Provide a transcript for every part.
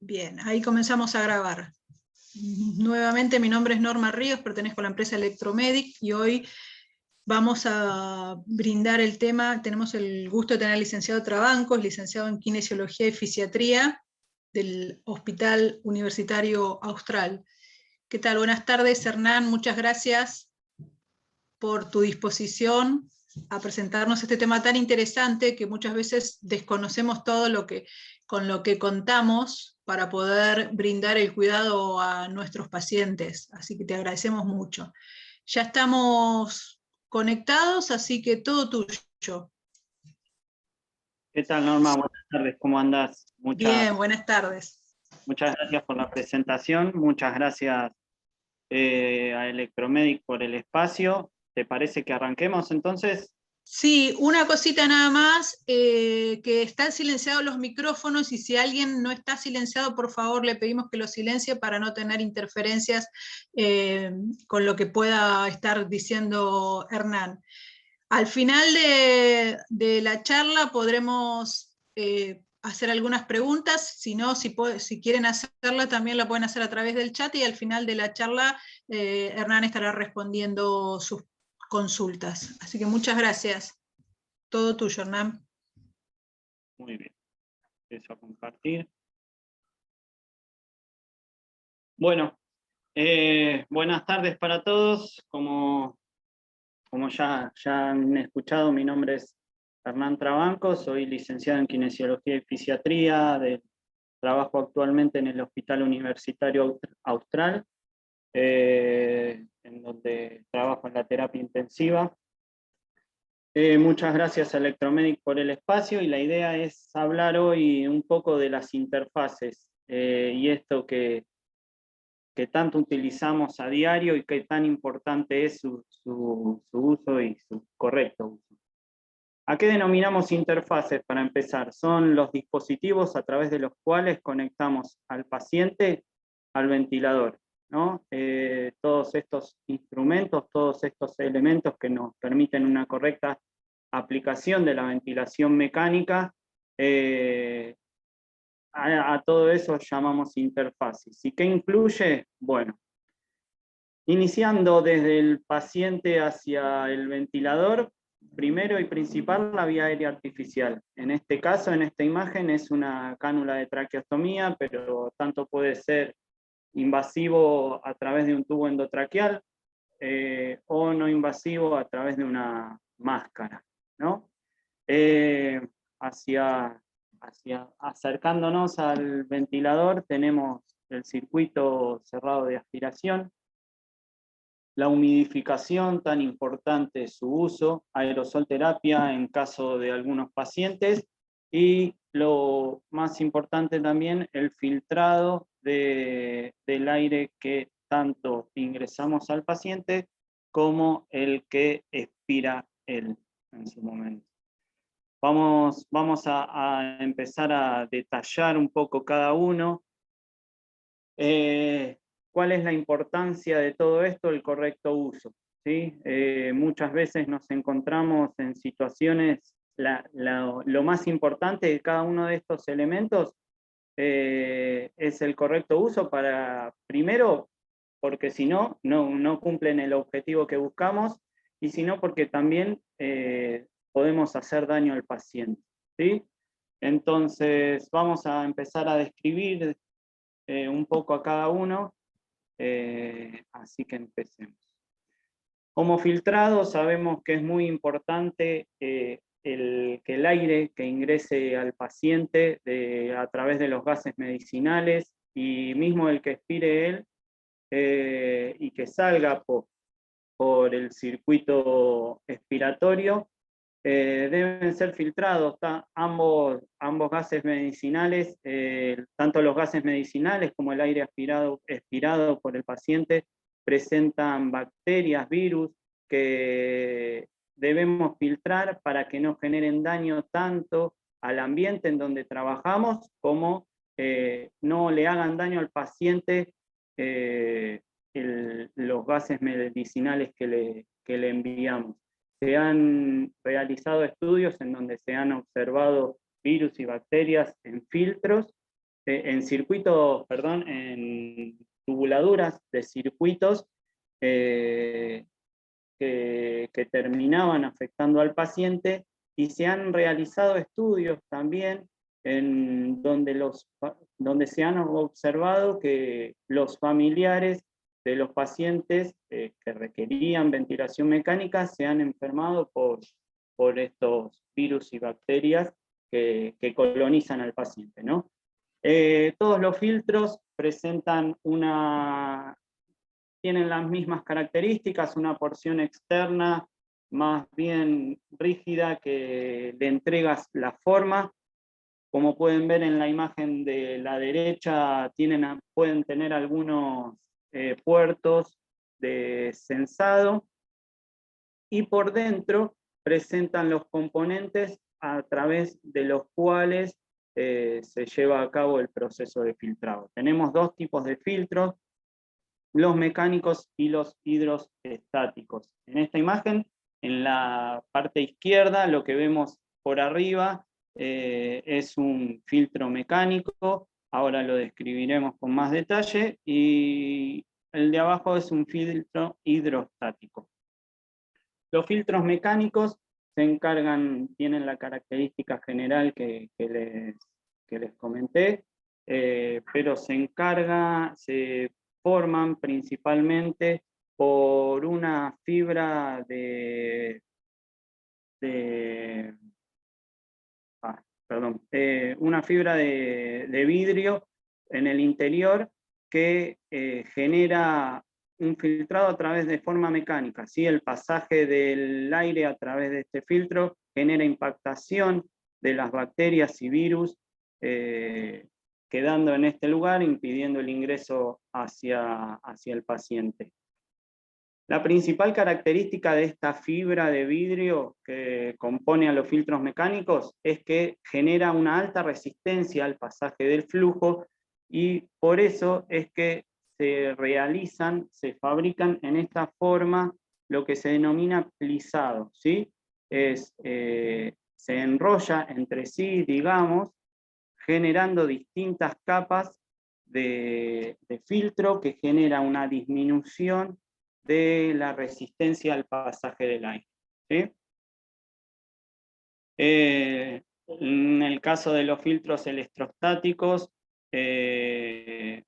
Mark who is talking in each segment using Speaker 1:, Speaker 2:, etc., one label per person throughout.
Speaker 1: Bien, ahí comenzamos a grabar. Nuevamente, mi nombre es Norma Ríos, pertenezco a la empresa Electromedic y hoy vamos a brindar el tema. Tenemos el gusto de tener al licenciado Trabancos, licenciado en Kinesiología y Fisiatría del Hospital Universitario Austral. ¿Qué tal? Buenas tardes, Hernán, muchas gracias por tu disposición a presentarnos este tema tan interesante que muchas veces desconocemos todo con lo que contamos para poder brindar el cuidado a nuestros pacientes. Así que te agradecemos mucho. Ya estamos conectados, así que todo tuyo.
Speaker 2: ¿Qué tal, Norma? Buenas tardes, ¿cómo andás?
Speaker 1: Bien, buenas tardes.
Speaker 2: Muchas gracias por la presentación, muchas gracias a Electromedic por el espacio. ¿Te parece que arranquemos entonces?
Speaker 1: Sí, una cosita nada más, que están silenciados los micrófonos y si alguien no está silenciado, por favor le pedimos que lo silencie para no tener interferencias con lo que pueda estar diciendo Hernán. Al final de la charla podremos hacer algunas preguntas, si no, si quieren hacerla también la pueden hacer a través del chat y al final de la charla Hernán estará respondiendo sus consultas. Así que muchas gracias. Todo tuyo, Hernán.
Speaker 2: Muy bien. Empiezo a compartir. Bueno, buenas tardes para todos. Como ya han escuchado, mi nombre es Hernán Trabancos, soy licenciado en Kinesiología y Fisiatría, trabajo actualmente en el Hospital Universitario Austral, en donde trabajo en la terapia intensiva. Muchas gracias a Electromedic por el espacio y la idea es hablar hoy un poco de las interfaces y esto que tanto utilizamos a diario y que tan importante es su uso y su correcto uso. ¿A qué denominamos interfaces para empezar? Son los dispositivos a través de los cuales conectamos al paciente al ventilador, ¿no? Todos estos instrumentos, todos estos elementos que nos permiten una correcta aplicación de la ventilación mecánica, a todo eso llamamos interfaces. ¿Y qué incluye? Bueno, iniciando desde el paciente hacia el ventilador, primero y principal la vía aérea artificial. En este caso, en esta imagen, es una cánula de traqueostomía, pero tanto puede ser invasivo a través de un tubo endotraqueal o no invasivo a través de una máscara, ¿no? Acercándonos al ventilador tenemos el circuito cerrado de aspiración, la humidificación, tan importante su uso, aerosol terapia en caso de algunos pacientes, y lo más importante también, el filtrado del aire que tanto ingresamos al paciente como el que expira él en su momento. Vamos a empezar a detallar un poco cada uno. ¿Cuál es la importancia de todo esto? El correcto uso, ¿sí? Muchas veces nos encontramos en situaciones, lo más importante de cada uno de estos elementos es el correcto uso primero, porque si no, no cumplen el objetivo que buscamos, y si no, porque también podemos hacer daño al paciente, ¿sí? Entonces, vamos a empezar a describir un poco a cada uno, así que empecemos. Como filtrado sabemos que es muy importante que el aire que ingrese al paciente a través de los gases medicinales y mismo el que expire él y que salga por el circuito expiratorio, deben ser filtrados ambos gases medicinales, tanto los gases medicinales como el aire expirado por el paciente presentan bacterias, virus, que debemos filtrar para que no generen daño tanto al ambiente en donde trabajamos como no le hagan daño al paciente los gases medicinales que le enviamos. Se han realizado estudios en donde se han observado virus y bacterias en filtros en circuitos, perdón, en tubuladuras de circuitos que terminaban afectando al paciente, y se han realizado estudios también en donde se han observado que los familiares de los pacientes que requerían ventilación mecánica se han enfermado por estos virus y bacterias que colonizan al paciente, ¿no? Todos los filtros tienen las mismas características, una porción externa más bien rígida que le entregas la forma. Como pueden ver en la imagen de la derecha, pueden tener algunos puertos de sensado, y por dentro presentan los componentes a través de los cuales se lleva a cabo el proceso de filtrado. Tenemos dos tipos de filtros, los mecánicos y los hidrostáticos. En esta imagen, en la parte izquierda, lo que vemos por arriba es un filtro mecánico, ahora lo describiremos con más detalle, y el de abajo es un filtro hidrostático. Los filtros mecánicos tienen la característica general que les comenté, pero se forman principalmente por una fibra una fibra de vidrio en el interior que genera un filtrado a través de forma mecánica, ¿sí? El pasaje del aire a través de este filtro genera impactación de las bacterias y virus, quedando en este lugar, impidiendo el ingreso hacia el paciente. La principal característica de esta fibra de vidrio que compone a los filtros mecánicos es que genera una alta resistencia al pasaje del flujo, y por eso es que se fabrican en esta forma lo que se denomina plisado, ¿sí? Se enrolla entre sí, digamos, generando distintas capas de filtro que genera una disminución de la resistencia al pasaje del aire, ¿sí? En el caso de los filtros electrostáticos, se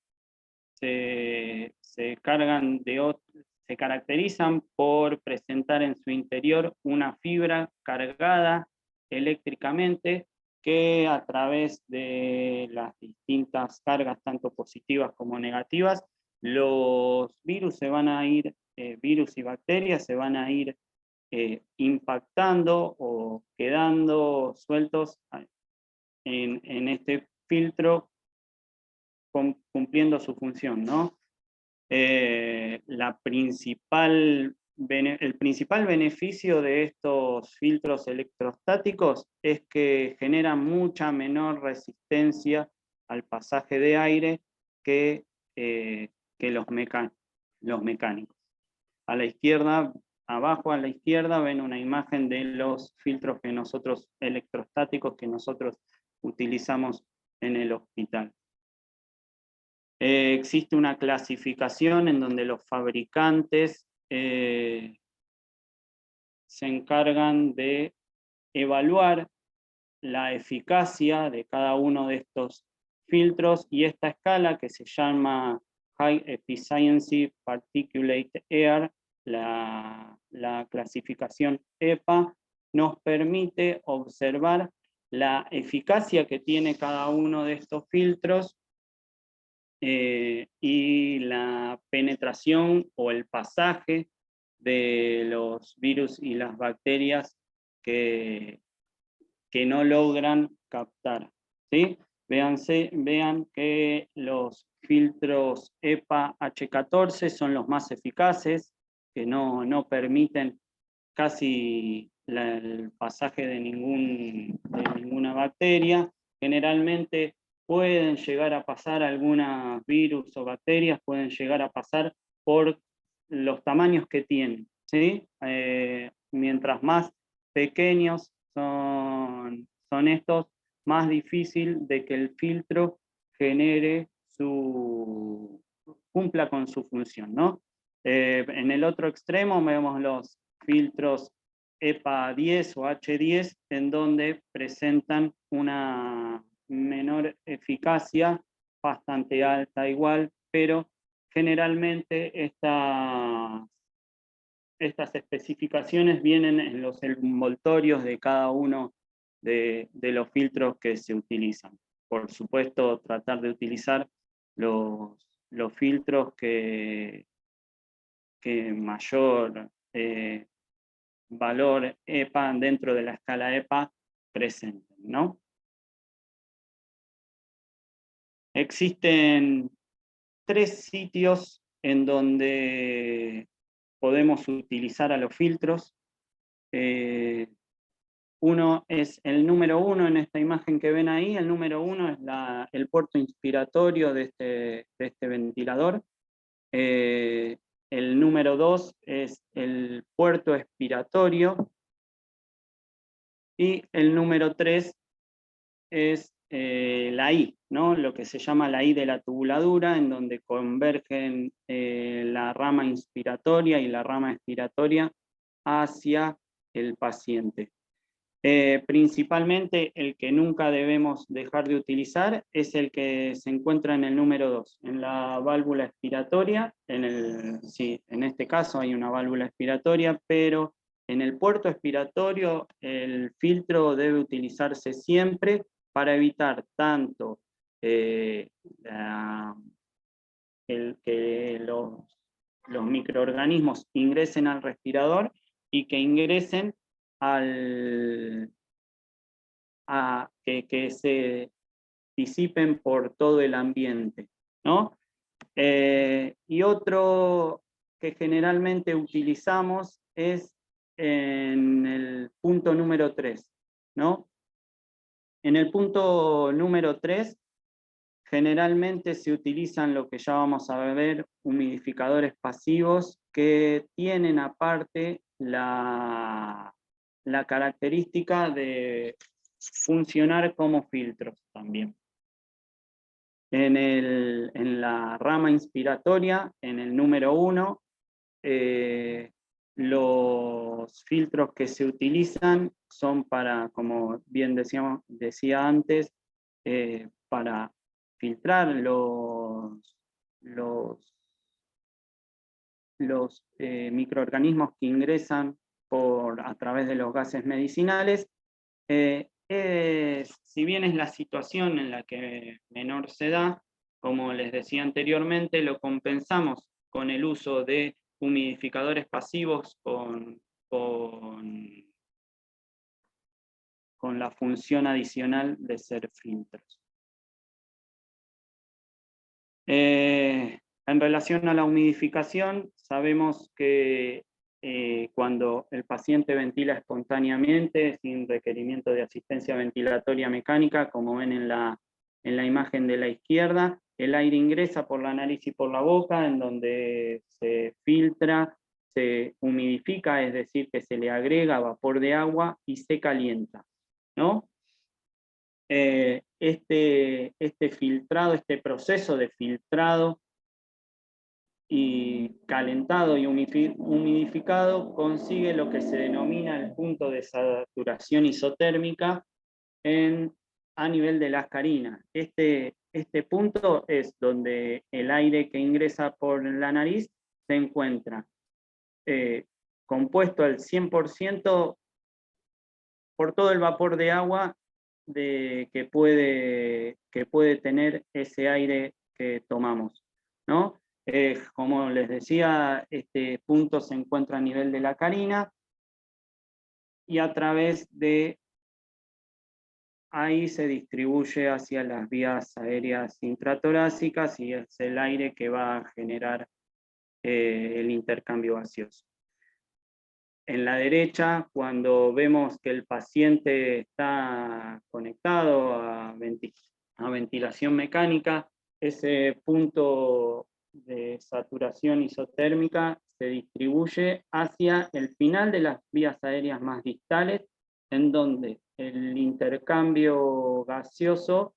Speaker 2: caracterizan por presentar en su interior una fibra cargada eléctricamente que, a través de las distintas cargas, tanto positivas como negativas, los virus virus y bacterias se van a ir impactando o quedando sueltos en este filtro, cumpliendo su función, ¿no? El principal beneficio de estos filtros electrostáticos es que generan mucha menor resistencia al pasaje de aire que los mecánicos. A la izquierda, abajo a la izquierda, ven una imagen de los filtros electrostáticos que nosotros utilizamos en el hospital. Existe una clasificación en donde los fabricantes se encargan de evaluar la eficacia de cada uno de estos filtros, y esta escala, que se llama High Efficiency Particulate Air, la clasificación EPA, nos permite observar la eficacia que tiene cada uno de estos filtros y la penetración o el pasaje de los virus y las bacterias que no logran captar, ¿sí? Vean que los filtros EPA H14 son los más eficaces, que no permiten casi el pasaje de ninguna bacteria. Generalmente pueden llegar a pasar algunos virus o bacterias, pueden llegar a pasar por los tamaños que tienen, ¿sí? Mientras más pequeños son estos, más difícil de que el filtro cumpla con su función, ¿no? En el otro extremo vemos los filtros EPA 10 o H10, en donde presentan una menor eficacia, bastante alta igual, pero generalmente estas especificaciones vienen en los envoltorios de cada uno de los filtros que se utilizan. Por supuesto, tratar de utilizar los filtros que mayor valor EPA dentro de la escala EPA presenten, ¿no? Existen 3 sitios en donde podemos utilizar a los filtros. Uno es el número 1 en esta imagen que ven ahí. El número 1 es el puerto inspiratorio de este ventilador. El número 2 es el puerto expiratorio. Y el número 3 es la I, ¿no? Lo que se llama la I de la tubuladura, en donde convergen la rama inspiratoria y la rama expiratoria hacia el paciente. Principalmente el que nunca debemos dejar de utilizar es el que se encuentra en el número 2, en la válvula expiratoria. Sí, en este caso hay una válvula expiratoria, pero en el puerto expiratorio el filtro debe utilizarse siempre para evitar tanto que los microorganismos ingresen al respirador y que ingresen que se disipen por todo el ambiente, ¿no? Y otro que generalmente utilizamos es en el punto número 3, ¿no? En el punto número 3 generalmente se utilizan lo que ya vamos a ver, humidificadores pasivos, que tienen aparte la característica de funcionar como filtros también. En la rama inspiratoria, en el número 1, los filtros que se utilizan son para, como bien decía antes, para filtrar los microorganismos que ingresan a través de los gases medicinales. Si bien es la situación en la que menor se da, como les decía anteriormente, lo compensamos con el uso de humidificadores pasivos con la función adicional de ser filtros. En relación a la humidificación, sabemos que cuando el paciente ventila espontáneamente, sin requerimiento de asistencia ventilatoria mecánica, como ven en la imagen de la izquierda, el aire ingresa por la nariz y por la boca, en donde se filtra, se humidifica, es decir, que se le agrega vapor de agua y se calienta, ¿no? Este filtrado, este proceso de filtrado y calentado y humidificado consigue lo que se denomina el punto de saturación isotérmica a nivel de la ascarina. Este punto es donde el aire que ingresa por la nariz se encuentra compuesto al 100% por todo el vapor de agua que puede tener ese aire que tomamos, ¿no? Como les decía, este punto se encuentra a nivel de la carina y a través de ahí se distribuye hacia las vías aéreas intratorácicas y es el aire que va a generar el intercambio gaseoso. En la derecha, cuando vemos que el paciente está conectado a ventilación mecánica, ese punto de saturación isotérmica se distribuye hacia el final de las vías aéreas más distales, en donde el intercambio gaseoso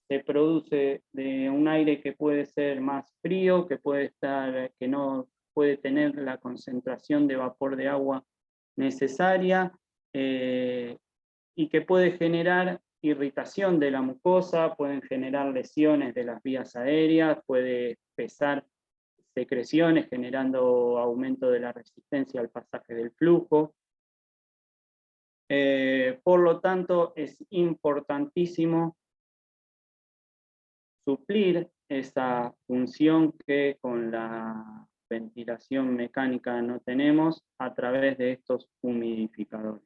Speaker 2: se produce de un aire que puede ser más frío, que no puede tener la concentración de vapor de agua necesaria, y que puede generar irritación de la mucosa, pueden generar lesiones de las vías aéreas, puede espesar secreciones generando aumento de la resistencia al pasaje del flujo. Por lo tanto, es importantísimo suplir esa función que con la ventilación mecánica no tenemos a través de estos humidificadores.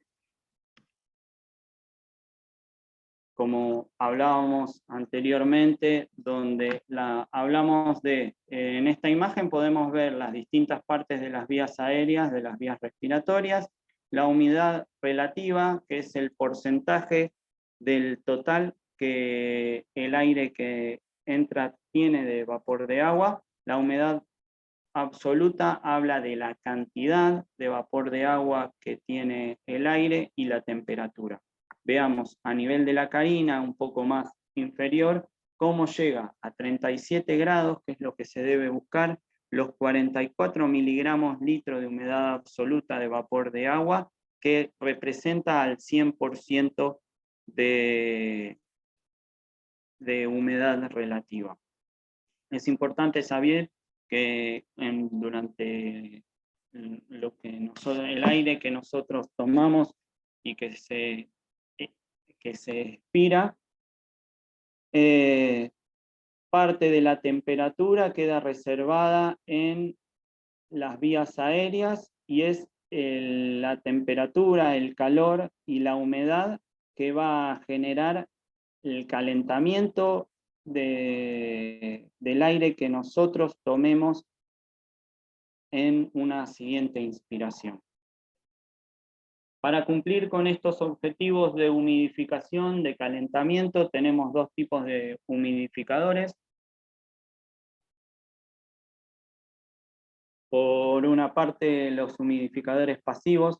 Speaker 2: Como hablábamos anteriormente, hablamos de, en esta imagen podemos ver las distintas partes de las vías aéreas, de las vías respiratorias, la humedad relativa, que es el porcentaje del total que el aire que entra tiene de vapor de agua. La humedad absoluta habla de la cantidad de vapor de agua que tiene el aire y la temperatura. Veamos a nivel de la carina, un poco más inferior, cómo llega a 37 grados, que es lo que se debe buscar, los 44 miligramos litro de humedad absoluta de vapor de agua, que representa al 100% de humedad relativa. Es importante saber que durante el aire que nosotros tomamos y que se expira, parte de la temperatura queda reservada en las vías aéreas y es la temperatura, el calor y la humedad que va a generar el calentamiento del aire que nosotros tomemos en una siguiente inspiración. Para cumplir con estos objetivos de humidificación, de calentamiento, tenemos dos tipos de humidificadores. Por una parte, los humidificadores pasivos,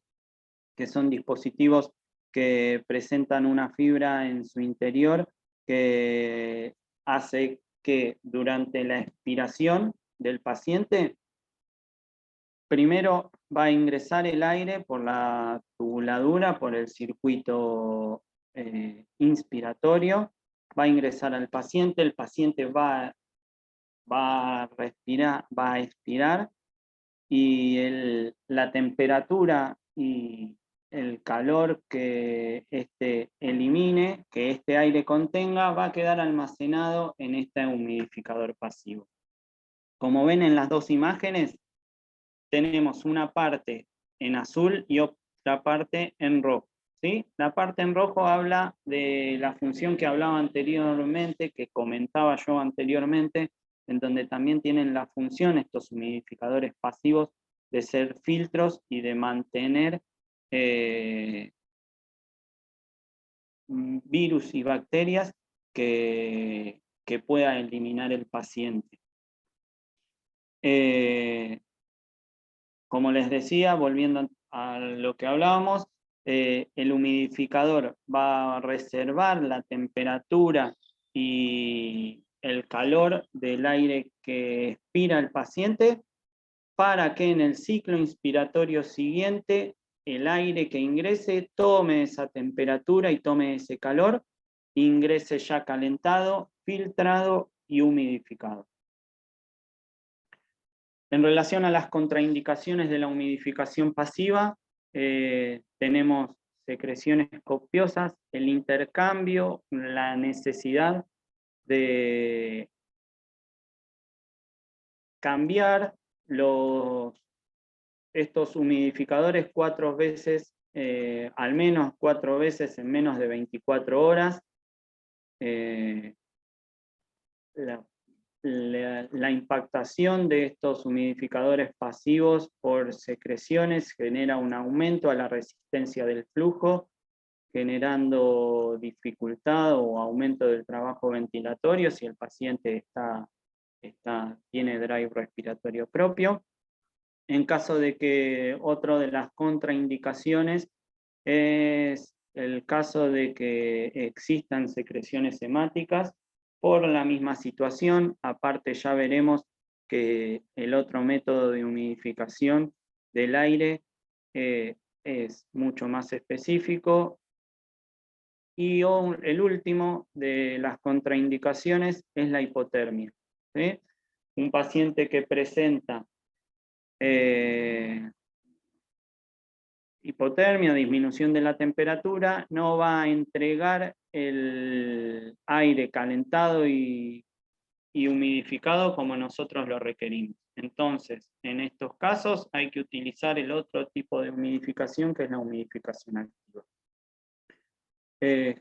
Speaker 2: que son dispositivos que presentan una fibra en su interior que hace que durante la expiración del paciente, primero va a ingresar el aire por la tubuladura, por el circuito inspiratorio, va a ingresar al paciente, el paciente va a respirar, va a expirar, y la temperatura y el calor que elimine, que este aire contenga, va a quedar almacenado en este humidificador pasivo. Como ven en las dos imágenes, tenemos una parte en azul y otra parte en rojo, ¿sí? La parte en rojo habla de la función que hablaba anteriormente, que comentaba yo anteriormente, en donde también tienen la función estos humidificadores pasivos de ser filtros y de mantener virus y bacterias que pueda eliminar el paciente. Como les decía, volviendo a lo que hablábamos, el humidificador va a reservar la temperatura y el calor del aire que expira el paciente para que en el ciclo inspiratorio siguiente el aire que ingrese tome esa temperatura y tome ese calor, ingrese ya calentado, filtrado y humidificado. En relación a las contraindicaciones de la humidificación pasiva, tenemos secreciones copiosas, el intercambio, la necesidad de cambiar estos humidificadores 4 veces, al menos 4 veces en menos de 24 horas. La impactación de estos humidificadores pasivos por secreciones genera un aumento a la resistencia del flujo, generando dificultad o aumento del trabajo ventilatorio si el paciente tiene drive respiratorio propio. En caso de que otra de las contraindicaciones es el caso de que existan secreciones hemáticas, por la misma situación. Aparte ya veremos que el otro método de humidificación del aire es mucho más específico. Y el último de las contraindicaciones es la hipotermia, ¿sí? Un paciente que presenta hipotermia, disminución de la temperatura, no va a entregar el aire calentado y humidificado como nosotros lo requerimos. Entonces, en estos casos hay que utilizar el otro tipo de humidificación, que es la humidificación activa.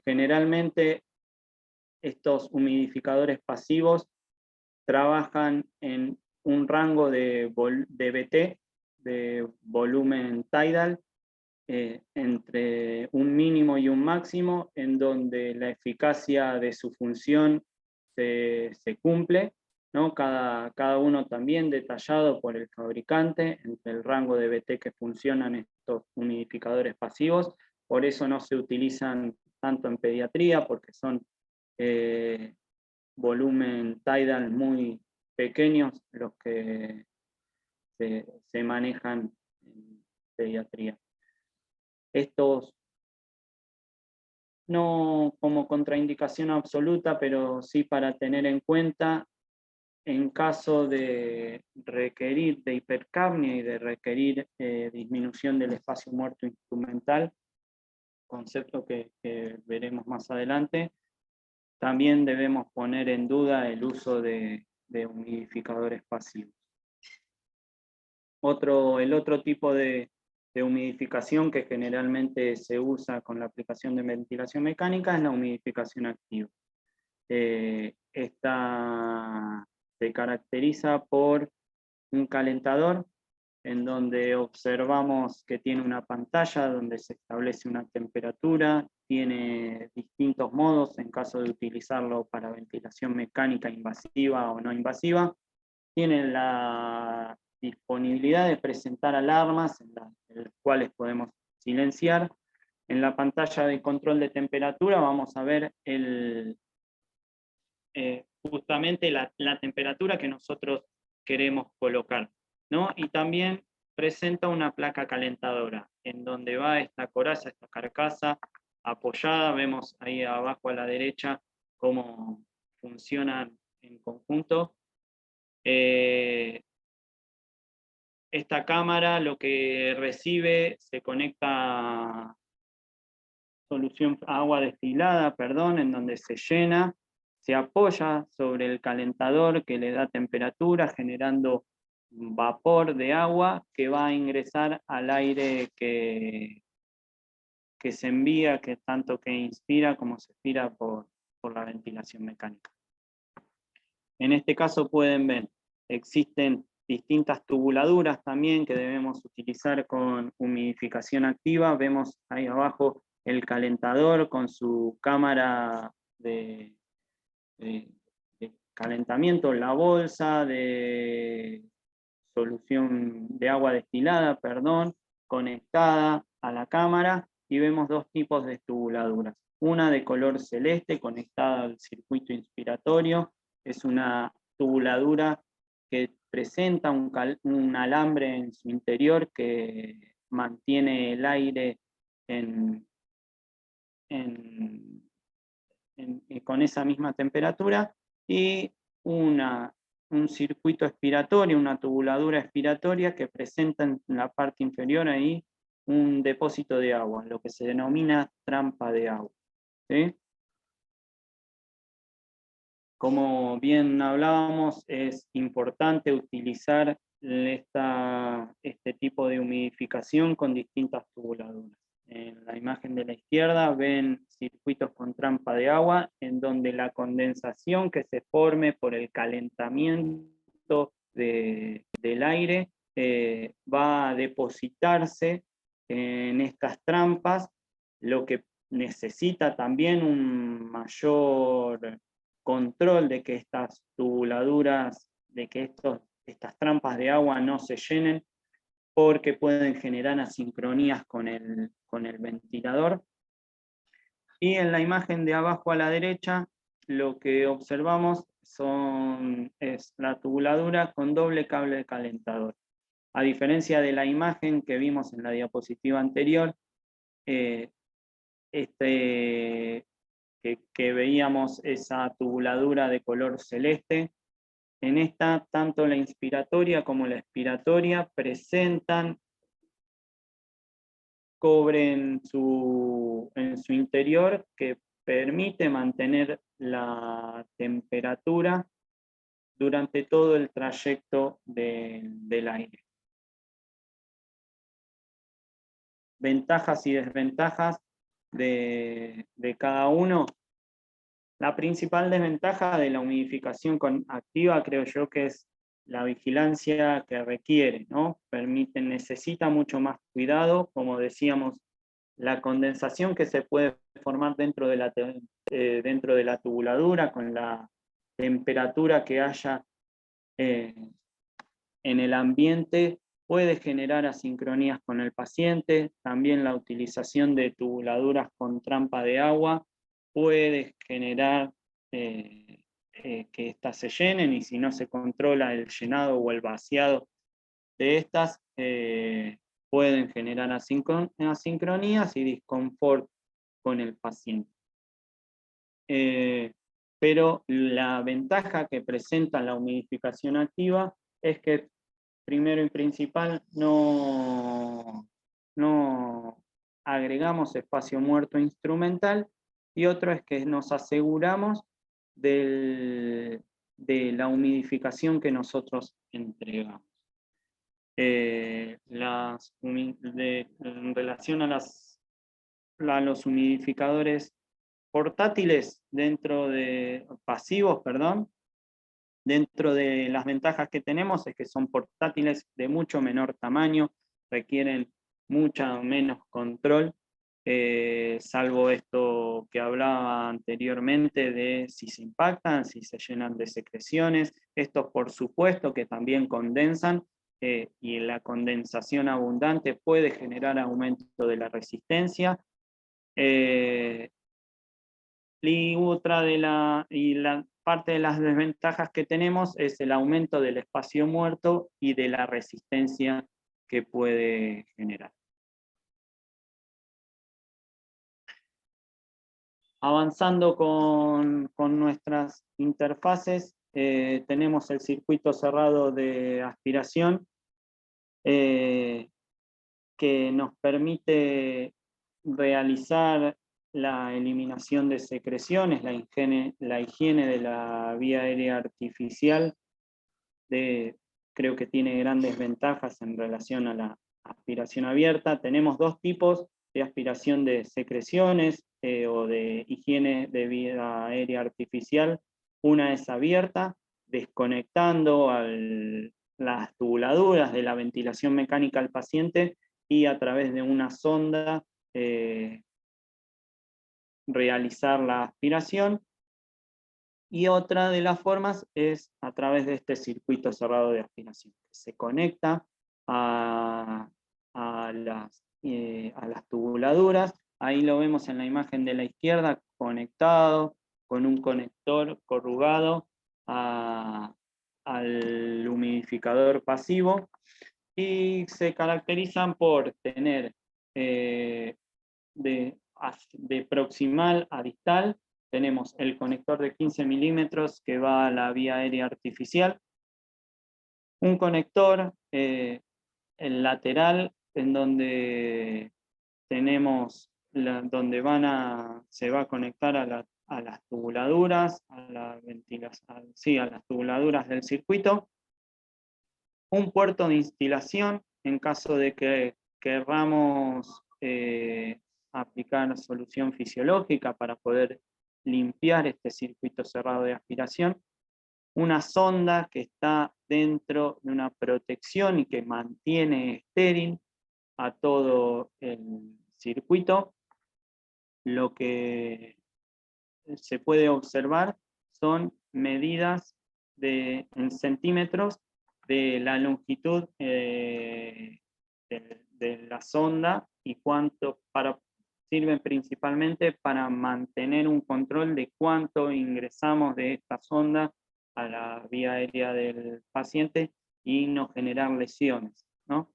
Speaker 2: Generalmente estos humidificadores pasivos trabajan en un rango de BT, de volumen tidal, entre un mínimo y un máximo, en donde la eficacia de su función se cumple, ¿no? Cada uno también detallado por el fabricante, entre el rango de BT que funcionan estos humidificadores pasivos. Por eso no se utilizan tanto en pediatría, porque son volumen tidal muy pequeños los que se manejan en pediatría. Estos no como contraindicación absoluta, pero sí para tener en cuenta en caso de requerir de hipercapnia y de requerir disminución del espacio muerto instrumental, concepto que veremos más adelante. También debemos poner en duda el uso de humidificadores pasivos. El otro tipo de humidificación que generalmente se usa con la aplicación de ventilación mecánica es la humidificación activa. Esta se caracteriza por un calentador en donde observamos que tiene una pantalla donde se establece una temperatura, tiene distintos modos en caso de utilizarlo para ventilación mecánica invasiva o no invasiva, tiene la disponibilidad de presentar alarmas en las cuales podemos silenciar. En la pantalla de control de temperatura vamos a ver justamente la temperatura que nosotros queremos colocar, ¿no? Y también presenta una placa calentadora, en donde va esta coraza, esta carcasa apoyada. Vemos ahí abajo a la derecha cómo funcionan en conjunto. Esta cámara lo que recibe se conecta a solución agua destilada, en donde se llena, se apoya sobre el calentador que le da temperatura, generando vapor de agua que va a ingresar al aire que se envía, que tanto que inspira como se expira por la ventilación mecánica. En este caso pueden ver, existen distintas tubuladuras también que debemos utilizar con humidificación activa. Vemos ahí abajo el calentador con su cámara de calentamiento, la bolsa de solución de agua destilada, conectada a la cámara, y vemos dos tipos de tubuladuras. Una de color celeste conectada al circuito inspiratorio, es una tubuladura que presenta un alambre en su interior que mantiene el aire con esa misma temperatura, y un circuito expiratorio, una tubuladura expiratoria que presenta en la parte inferior ahí un depósito de agua, lo que se denomina trampa de agua, ¿sí? Como bien hablábamos, es importante utilizar este tipo de humidificación con distintas tubuladuras. En la imagen de la izquierda ven circuitos con trampa de agua, en donde la condensación que se forme por el calentamiento del aire va a depositarse en estas trampas, lo que necesita también un mayor control de que estas tubuladuras, de que estas trampas de agua no se llenen, porque pueden generar asincronías con el ventilador. Y en la imagen de abajo a la derecha lo que observamos es la tubuladura con doble cable de calentador. A diferencia de la imagen que vimos en la diapositiva anterior, que veíamos esa tubuladura de color celeste, en esta tanto la inspiratoria como la expiratoria presentan cobre en su interior que permite mantener la temperatura durante todo el trayecto del aire. Ventajas y desventajas de cada uno. La principal desventaja de la humidificación activa creo yo que es la vigilancia que requiere, ¿no? Necesita mucho más cuidado, como decíamos, la condensación que se puede formar dentro de la tubuladura con la temperatura que haya en el ambiente puede generar asincronías con el paciente. También la utilización de tubuladuras con trampa de agua puede generar que éstas se llenen, y si no se controla el llenado o el vaciado de estas, pueden generar asincronías y disconfort con el paciente. Pero la ventaja que presenta la humidificación activa es que, primero y principal, no agregamos espacio muerto instrumental, y otro es que nos aseguramos de la humidificación que nosotros entregamos. En relación a los humidificadores portátiles pasivos, dentro de las ventajas que tenemos es que son portátiles de mucho menor tamaño, requieren mucho menos control, salvo esto que hablaba anteriormente de si se impactan, si se llenan de secreciones. Estos por supuesto que también condensan, y la condensación abundante puede generar aumento de la resistencia. Y la parte de las desventajas que tenemos es el aumento del espacio muerto y de la resistencia que puede generar. Avanzando con nuestras interfaces, tenemos el circuito cerrado de aspiración, que nos permite realizar la eliminación de secreciones, la higiene de la vía aérea artificial. Creo que tiene grandes ventajas en relación a la aspiración abierta. Tenemos dos tipos de aspiración de secreciones o de higiene de vía aérea artificial. Una es abierta, desconectando las tubuladuras de la ventilación mecánica al paciente, y a través de una sonda realizar la aspiración. Y otra de las formas es a través de este circuito cerrado de aspiración, que se conecta a las tubuladuras. Ahí lo vemos en la imagen de la izquierda, conectado con un conector corrugado al humidificador pasivo, y se caracterizan por tener de proximal a distal. Tenemos el conector de 15 milímetros que va a la vía aérea artificial, un conector, el lateral, en donde tenemos se va a conectar a las tubuladuras, a las tubuladuras del circuito, un puerto de instilación en caso de que querramos aplicar solución fisiológica para poder limpiar este circuito cerrado de aspiración, una sonda que está dentro de una protección y que mantiene estéril a todo el circuito. Lo que se puede observar son medidas en centímetros de la longitud de la sonda, y sirven principalmente para mantener un control de cuánto ingresamos de esta sonda a la vía aérea del paciente y no generar lesiones, ¿no?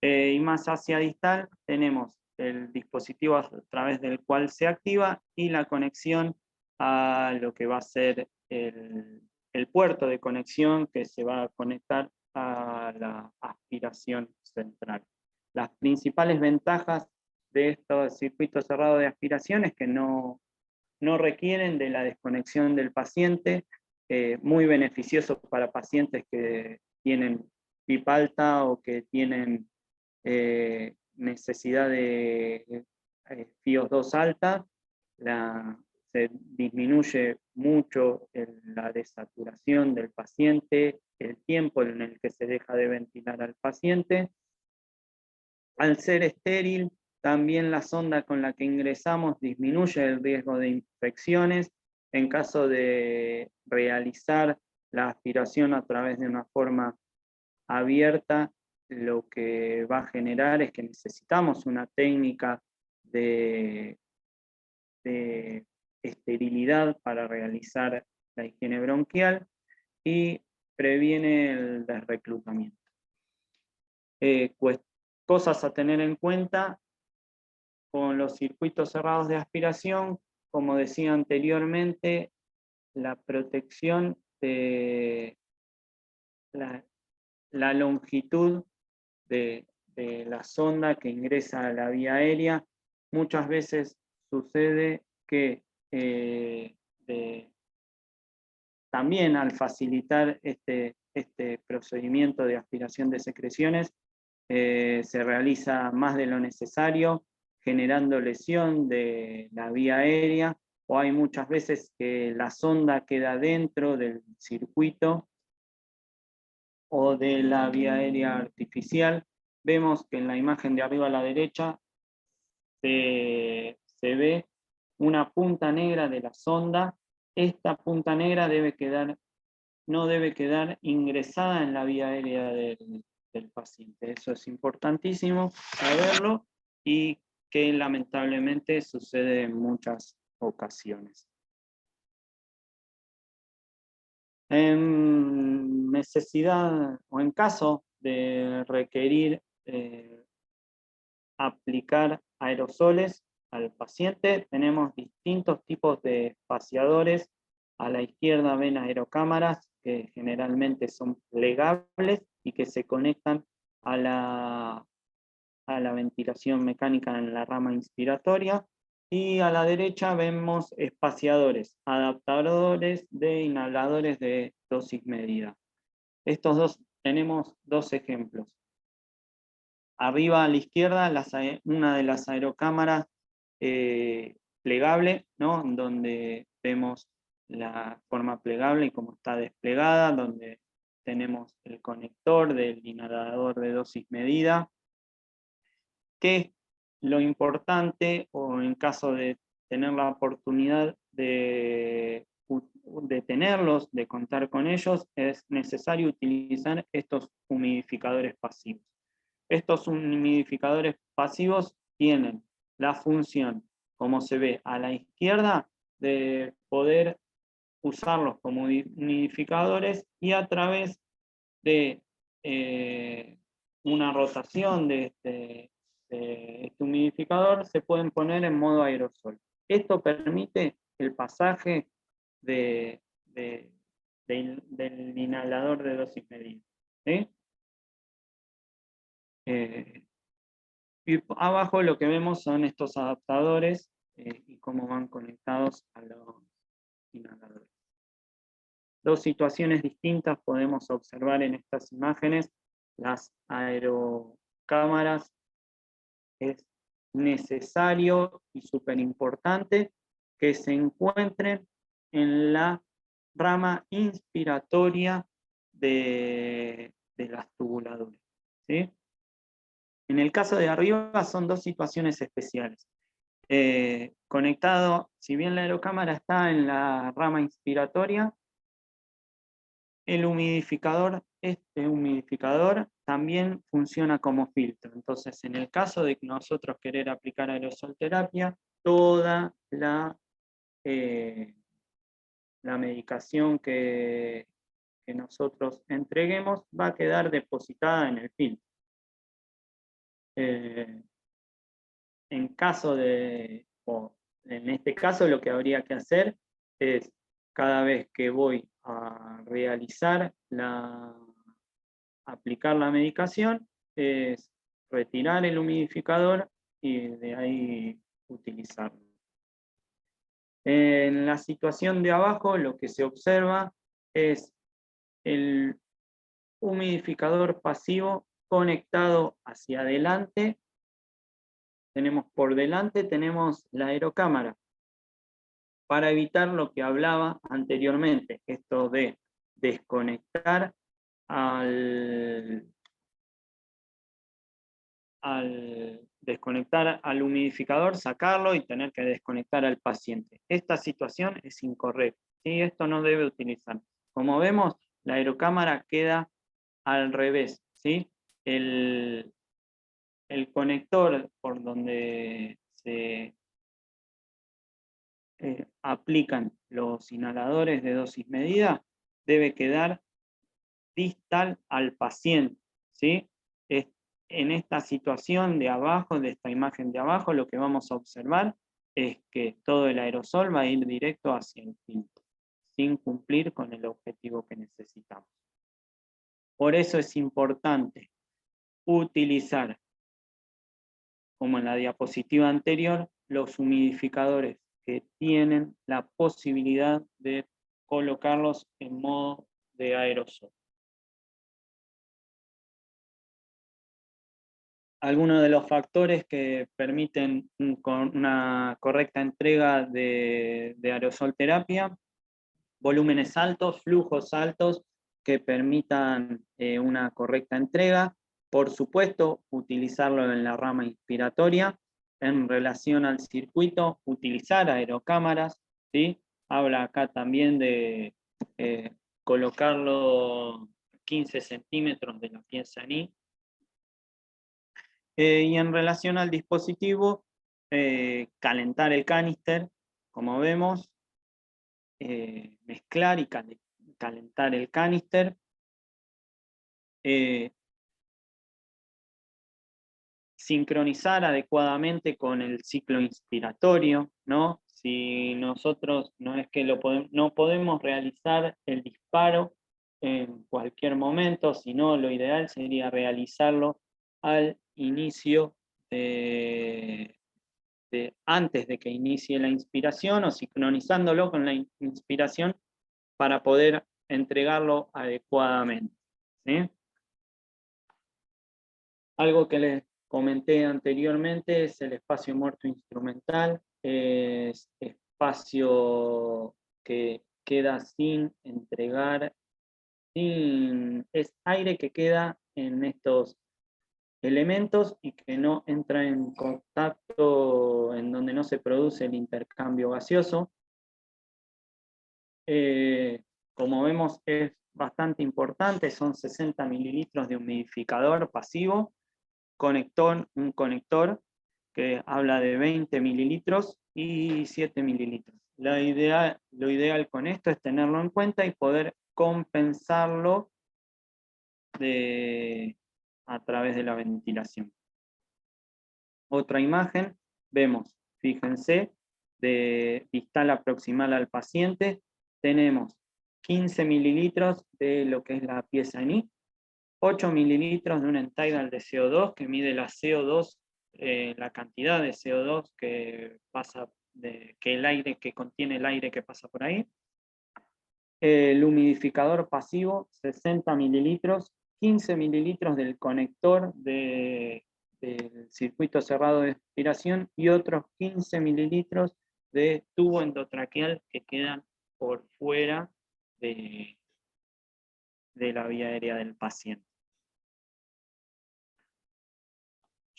Speaker 2: Y más hacia distal tenemos el dispositivo a través del cual se activa y la conexión a lo que va a ser el puerto de conexión que se va a conectar a la aspiración central. Las principales ventajas de estos circuitos cerrados de aspiración es que no requieren de la desconexión del paciente, muy beneficioso para pacientes que tienen PIP alta o que tienen necesidad de FiO2 alta. Se disminuye mucho la desaturación del paciente, el tiempo en el que se deja de ventilar al paciente. Al ser estéril, también la sonda con la que ingresamos disminuye el riesgo de infecciones. En caso de realizar la aspiración a través de una forma abierta, lo que va a generar es que necesitamos una técnica de esterilidad para realizar la higiene bronquial y previene el desreclutamiento. Cosas a tener en cuenta con los circuitos cerrados de aspiración, como decía anteriormente, la protección de la longitud de la sonda que ingresa a la vía aérea. Muchas veces sucede que también al facilitar este procedimiento de aspiración de secreciones, se realiza más de lo necesario, generando lesión de la vía aérea, o hay muchas veces que la sonda queda dentro del circuito o de la vía aérea artificial. Vemos que en la imagen de arriba a la derecha se ve una punta negra de la sonda. Esta punta negra no debe quedar ingresada en la vía aérea del paciente. Eso es importantísimo saberlo y que lamentablemente sucede en muchas ocasiones. En necesidad o en caso de requerir aplicar aerosoles al paciente, tenemos distintos tipos de espaciadores. A la izquierda ven aerocámaras que generalmente son plegables y que se conectan a la ventilación mecánica en la rama inspiratoria. Y a la derecha vemos espaciadores, adaptadores de inhaladores de dosis medida. Tenemos dos ejemplos. Arriba a la izquierda, una de las aerocámaras plegable, ¿no? Donde vemos la forma plegable y cómo está desplegada, donde tenemos el conector del inhalador de dosis medida. ¿Qué es lo importante, o en caso de tener la oportunidad de tenerlos, de contar con ellos, es necesario utilizar estos humidificadores pasivos? Estos humidificadores pasivos tienen la función, como se ve a la izquierda, de poder usarlos como humidificadores y a través de una rotación de este humidificador se pueden poner en modo aerosol. Esto permite el pasaje del inhalador de dosis medida. ¿Sí? Y abajo lo que vemos son estos adaptadores y cómo van conectados a los inhaladores. Dos situaciones distintas podemos observar en estas imágenes. Las aerocámaras, es necesario y súper importante que se encuentren en la rama inspiratoria de las tubuladoras, ¿sí? En el caso de arriba son dos situaciones especiales. Conectado, si bien la aerocámara está en la rama inspiratoria, el humidificador, este humidificador también funciona como filtro. Entonces, en el caso de que nosotros querer aplicar aerosolterapia, toda la medicación que nosotros entreguemos va a quedar depositada en el filtro. En caso de, o en este caso, lo que habría que hacer es, cada vez que voy a realizar aplicar la medicación, es retirar el humidificador y de ahí utilizarlo. En la situación de abajo, lo que se observa es el humidificador pasivo conectado hacia adelante. Por delante tenemos la aerocámara, para evitar lo que hablaba anteriormente, esto de desconectar al desconectar al humidificador, sacarlo y tener que desconectar al paciente. Esta situación es incorrecta, ¿sí? Esto no debe utilizar. Como vemos, la aerocámara queda al revés, ¿sí? El conector por donde se aplican los inhaladores de dosis medida debe quedar distal al paciente, ¿sí? En esta situación de abajo, de esta imagen de abajo, lo que vamos a observar es que todo el aerosol va a ir directo hacia el filtro, sin cumplir con el objetivo que necesitamos. Por eso es importante utilizar, como en la diapositiva anterior, los humidificadores que tienen la posibilidad de colocarlos en modo de aerosol. Algunos de los factores que permiten una correcta entrega de aerosol terapia: volúmenes altos, flujos altos que permitan una correcta entrega. Por supuesto, utilizarlo en la rama inspiratoria. En relación al circuito, utilizar aerocámaras, ¿sí? Habla acá también de colocarlo 15 centímetros de la pieza NI. Y en relación al dispositivo, calentar el canister, como vemos, mezclar y calentar el canister. Sincronizar adecuadamente con el ciclo inspiratorio, ¿no? Si nosotros no podemos realizar el disparo en cualquier momento, sino lo ideal sería realizarlo al inicio antes de que inicie la inspiración, o sincronizándolo con la inspiración para poder entregarlo adecuadamente, ¿sí? Algo que les comenté anteriormente es el espacio muerto instrumental. Es espacio que queda sin entregar, es aire que queda en estos elementos y que no entra en contacto, en donde no se produce el intercambio gaseoso. Como vemos, es bastante importante, son 60 mililitros de humidificador pasivo, un conector que habla de 20 mililitros y 7 mililitros. Lo ideal con esto es tenerlo en cuenta y poder compensarlo a través de la ventilación. Otra imagen, vemos, fíjense, de distal a proximal al paciente, tenemos 15 mililitros de lo que es la pieza NI, 8 mililitros de un end-tidal de CO2 que mide la CO2, la cantidad de CO2 que contiene el aire que pasa por ahí. El humidificador pasivo, 60 mililitros, 15 mililitros del conector del circuito cerrado de expiración y otros 15 mililitros de tubo endotraqueal que quedan por fuera de la vía aérea del paciente.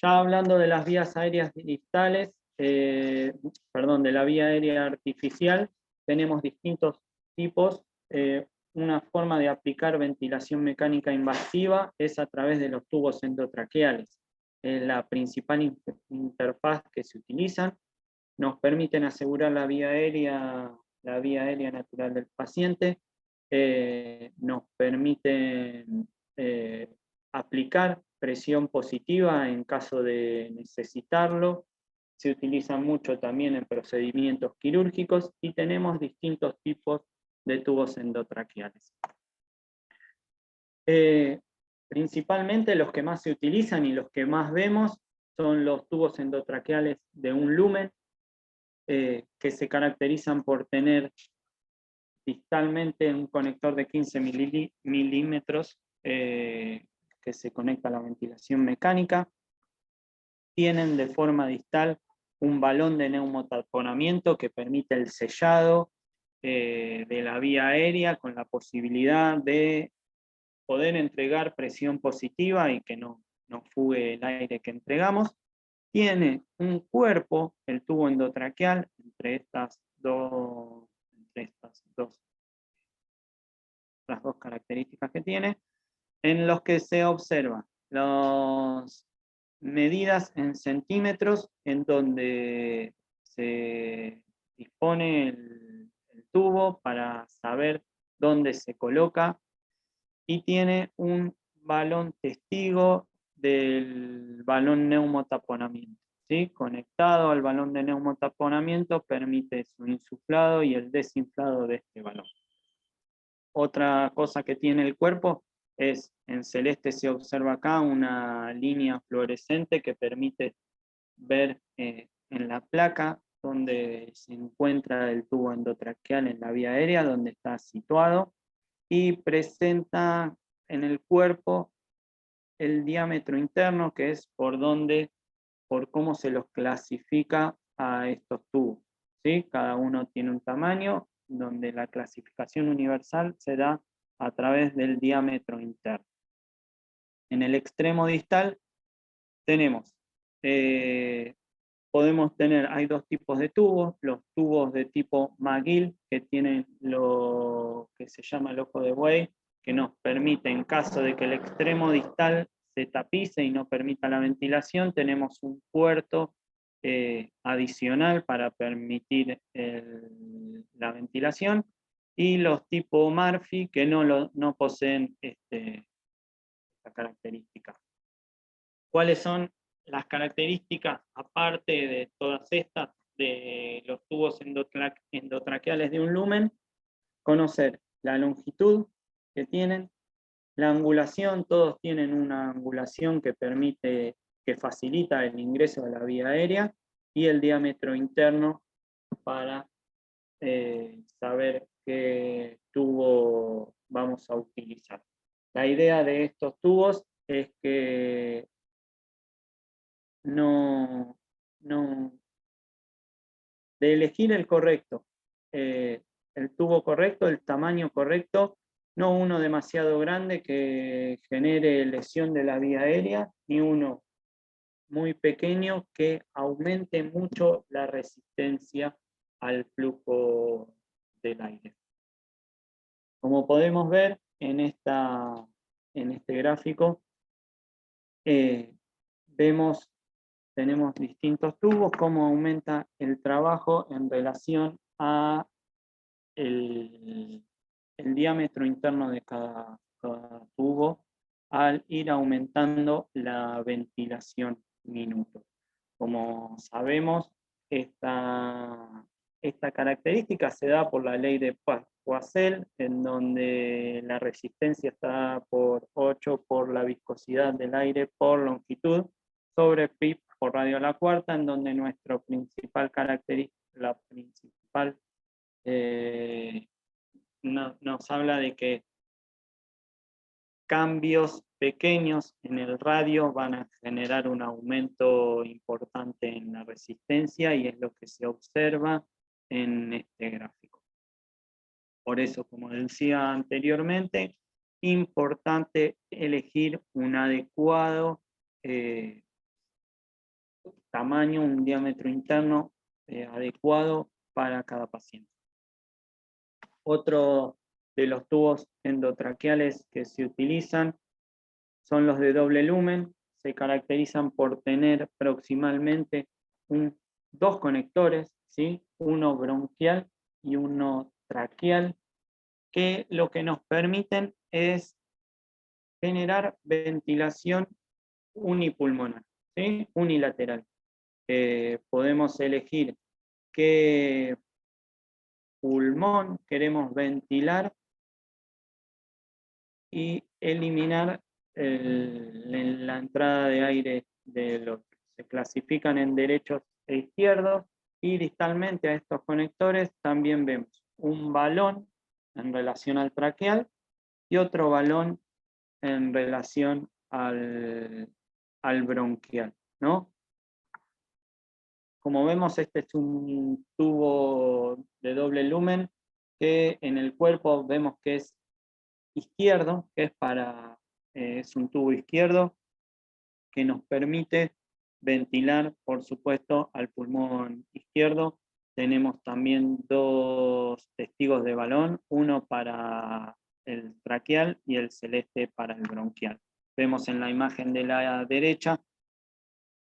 Speaker 2: Ya hablando de las vías aéreas distales, de la vía aérea artificial, tenemos distintos tipos. una forma de aplicar ventilación mecánica invasiva es a través de los tubos endotraqueales. La principal interfaz que se utilizan nos permiten asegurar la vía aérea natural del paciente, nos permiten aplicar presión positiva en caso de necesitarlo, se utiliza mucho también en procedimientos quirúrgicos y tenemos distintos tipos de tubos endotraqueales. Principalmente los que más se utilizan y los que más vemos son los tubos endotraqueales de 1 lumen, que se caracterizan por tener distalmente un conector de 15 milímetros que se conecta a la ventilación mecánica. Tienen de forma distal un balón de neumotaponamiento que permite el sellado de la vía aérea con la posibilidad de poder entregar presión positiva y que no fugue el aire que entregamos. Tiene un cuerpo, el tubo endotraqueal, las dos características que tiene, en los que se observan las medidas en centímetros, en donde se dispone el tubo para saber dónde se coloca, y tiene un balón testigo del balón neumotaponamiento, ¿sí? Conectado al balón de neumotaponamiento permite su insuflado y el desinflado de este balón. Otra cosa que tiene el cuerpo es, en celeste se observa acá una línea fluorescente que permite ver en la placa donde se encuentra el tubo endotraqueal en la vía aérea, donde está situado, y presenta en el cuerpo el diámetro interno, que es por cómo se los clasifica a estos tubos, ¿sí? Cada uno tiene un tamaño, donde la clasificación universal se da a través del diámetro interno. En el extremo distal tenemos, hay dos tipos de tubos, los tubos de tipo McGill, que tienen lo que se llama el ojo de buey, que nos permite, en caso de que el extremo distal se tapice y no permita la ventilación, tenemos un puerto adicional para permitir la ventilación, y los tipo Murphy, que no poseen esta característica. ¿Cuáles son las características, aparte de todas estas, de los tubos endotraqueales de 1 lumen? Conocer la longitud que tienen, la angulación, todos tienen una angulación que facilita el ingreso a la vía aérea, y el diámetro interno para saber qué tubo vamos a utilizar. La idea de estos tubos es que de elegir el correcto, el tubo correcto, el tamaño correcto, no uno demasiado grande que genere lesión de la vía aérea, ni uno muy pequeño que aumente mucho la resistencia al flujo del aire. Como podemos ver en este gráfico, tenemos distintos tubos, cómo aumenta el trabajo en relación a el diámetro interno de cada tubo al ir aumentando la ventilación minuto. Como sabemos, esta característica se da por la ley de Poiseuille, en donde la resistencia está por 8 por la viscosidad del aire por longitud, sobre pi por radio a la cuarta, en donde nuestra principal característica, nos habla de que cambios pequeños en el radio van a generar un aumento importante en la resistencia, y es lo que se observa en este gráfico. Por eso, como decía anteriormente, importante elegir un adecuado tamaño, un diámetro interno adecuado para cada paciente. Otro de los tubos endotraqueales que se utilizan son los de doble lumen, se caracterizan por tener proximalmente dos conectores, ¿sí? Uno bronquial y uno traqueal, que lo que nos permiten es generar ventilación unipulmonar, ¿sí? Unilateral. Podemos elegir qué pulmón queremos ventilar y eliminar la entrada de aire del otro. Se clasifican en derechos e izquierdos, y distalmente a estos conectores también vemos un balón en relación al traqueal y otro balón en relación al bronquial, ¿no? Como vemos, este es un tubo de doble lumen que en el cuerpo vemos que es izquierdo, que es un tubo izquierdo que nos permite ventilar, por supuesto, al pulmón izquierdo. Tenemos también dos testigos de balón, uno para el traqueal y el celeste para el bronquial. Vemos en la imagen de la derecha,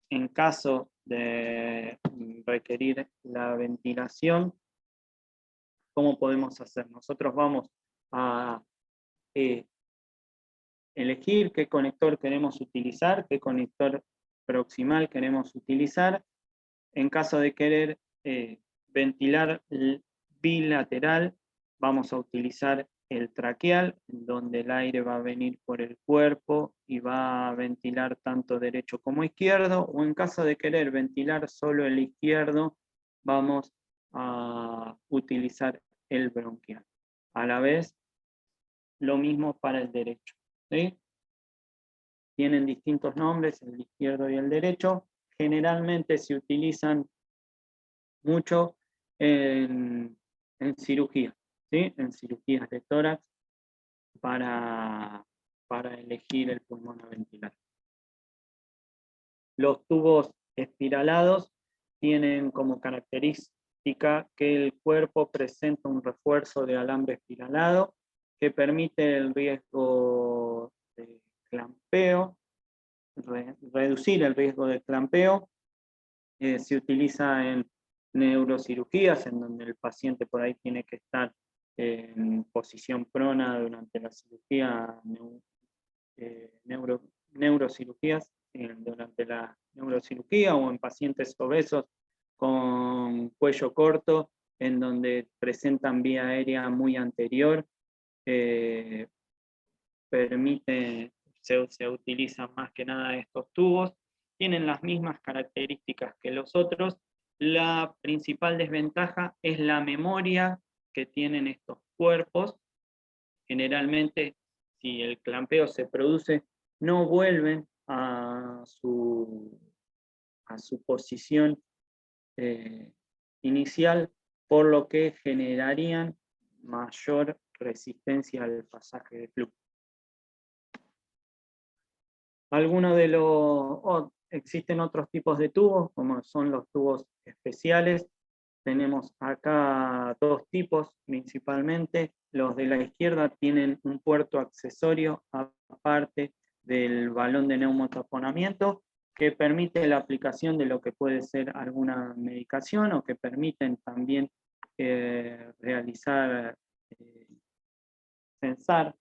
Speaker 2: en caso de requerir la ventilación, ¿cómo podemos hacer? Nosotros vamos a elegir qué conector queremos utilizar, qué conector proximal queremos utilizar. En caso de querer ventilar bilateral, vamos a utilizar el traqueal, donde el aire va a venir por el cuerpo y va a ventilar tanto derecho como izquierdo, o en caso de querer ventilar solo el izquierdo, vamos a utilizar el bronquial. A la vez, lo mismo para el derecho, ¿sí? Tienen distintos nombres, el izquierdo y el derecho. Generalmente se utilizan mucho en cirugía, ¿sí? En cirugías de tórax para elegir el pulmón a ventilar. Los tubos espiralados tienen como característica que el cuerpo presenta un refuerzo de alambre espiralado que permite el riesgo de clampeo, reducir el riesgo de clampeo. Se utiliza en neurocirugías, en donde el paciente por ahí tiene que estar en posición prona durante la cirugía, neurocirugías, durante la neurocirugía, o en pacientes obesos con cuello corto, en donde presentan vía aérea muy anterior, se utilizan más que nada estos tubos. Tienen las mismas características que los otros. La principal desventaja es la memoria que tienen estos cuerpos. Generalmente, si el clampeo se produce, no vuelven a su posición inicial, por lo que generarían mayor resistencia al pasaje de flujo. Existen otros tipos de tubos, como son los tubos especiales. Tenemos acá dos tipos principalmente. Los de la izquierda tienen un puerto accesorio aparte del balón de neumotaponamiento, que permite la aplicación de lo que puede ser alguna medicación, o que permiten también realizar, censar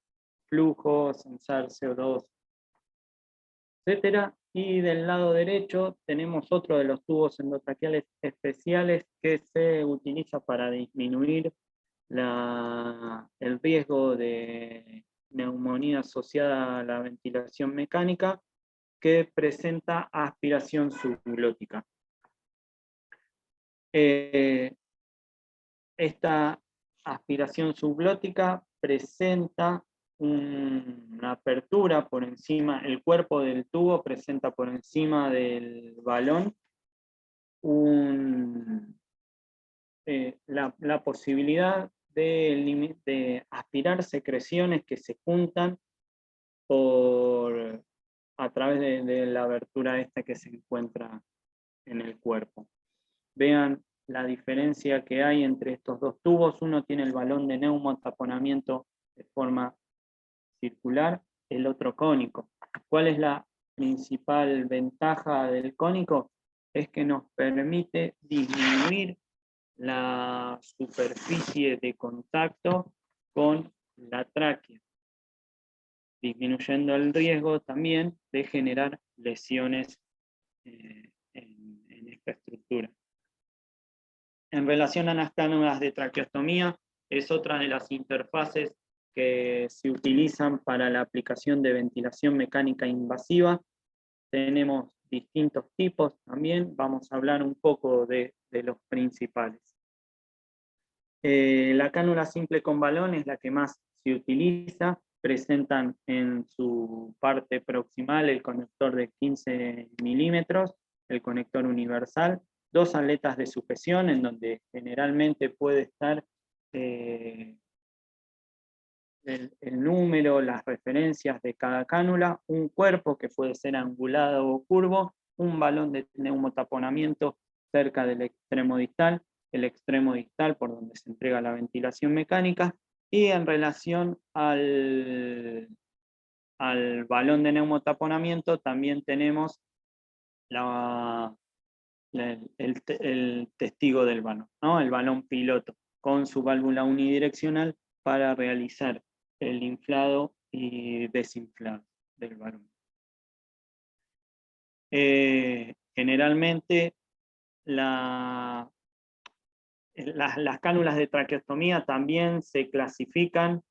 Speaker 2: flujo, censar CO2, etcétera. Y del lado derecho tenemos otro de los tubos endotraqueales especiales que se utiliza para disminuir el riesgo de neumonía asociada a la ventilación mecánica, que presenta aspiración subglótica. Esta aspiración subglótica presenta una apertura por encima, el cuerpo del tubo presenta por encima del balón la posibilidad de aspirar secreciones que se juntan a través de la abertura esta que se encuentra en el cuerpo. Vean la diferencia que hay entre estos dos tubos. Uno tiene el balón de neumotaponamiento de forma circular, el otro cónico. ¿Cuál es la principal ventaja del cónico? Es que nos permite disminuir la superficie de contacto con la tráquea, disminuyendo el riesgo también de generar lesiones en esta estructura. En relación a las cánulas de traqueostomía, es otra de las interfaces que se utilizan para la aplicación de ventilación mecánica invasiva. Tenemos distintos tipos también, vamos a hablar un poco de los principales. La cánula simple con balón es la que más se utiliza. Presentan en su parte proximal el conector de 15 milímetros, el conector universal, dos aletas de sujeción en donde generalmente puede estar el número, las referencias de cada cánula, un cuerpo que puede ser angulado o curvo, un balón de neumotaponamiento cerca del extremo distal, el extremo distal por donde se entrega la ventilación mecánica, y en relación al balón de neumotaponamiento también tenemos el testigo del balón, ¿no? El balón piloto, con su válvula unidireccional para realizar el inflado y desinflado del balón. Generalmente las cánulas de traqueostomía también se clasifican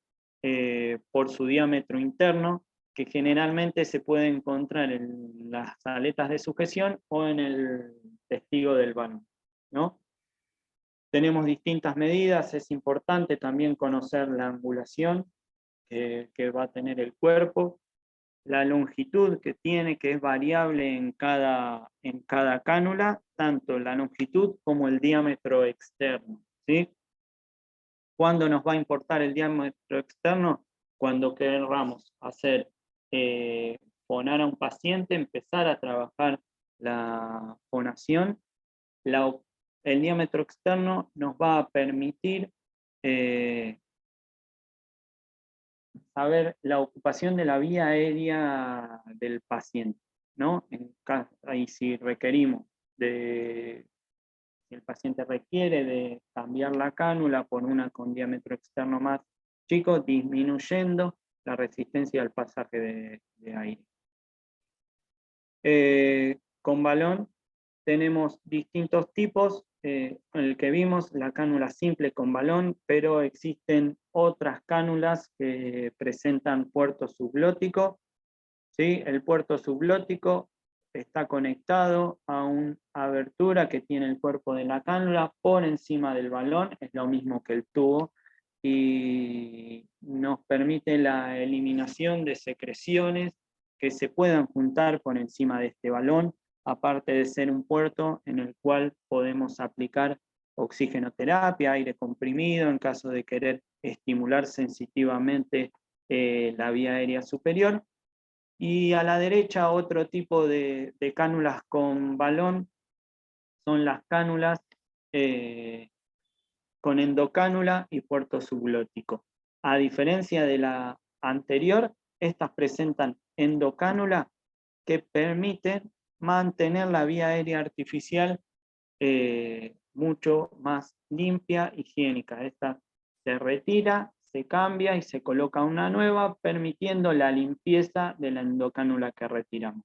Speaker 2: por su diámetro interno, que generalmente se puede encontrar en las aletas de sujeción o en el testigo del balón, ¿no? Tenemos distintas medidas, es importante también conocer la angulación que va a tener el cuerpo, la longitud que tiene, que es variable en cada cánula, tanto la longitud como el diámetro externo, ¿sí? ¿Cuándo nos va a importar el diámetro externo? Cuando queramos hacer fonar a un paciente, empezar a trabajar la fonación, el diámetro externo nos va a permitir saber la ocupación de la vía aérea del paciente, ¿no? Ahí si requerimos si el paciente requiere de cambiar la cánula por una con diámetro externo más chico, disminuyendo la resistencia al pasaje de aire. Con balón tenemos distintos tipos, en el que vimos la cánula simple con balón, pero existen otras cánulas que presentan puerto subglótico, ¿sí? El puerto subglótico está conectado a una abertura que tiene el cuerpo de la cánula por encima del balón, es lo mismo que el tubo, y nos permite la eliminación de secreciones que se puedan juntar por encima de este balón, aparte de ser un puerto en el cual podemos aplicar oxigenoterapia, aire comprimido, en caso de querer estimular sensitivamente la vía aérea superior. Y a la derecha otro tipo de cánulas con balón son las cánulas con endocánula y puerto subglótico. A diferencia de la anterior, estas presentan endocánula que permiten mantener la vía aérea artificial mucho más limpia, higiénica. Esta se retira, se cambia y se coloca una nueva, permitiendo la limpieza de la endocánula que retiramos,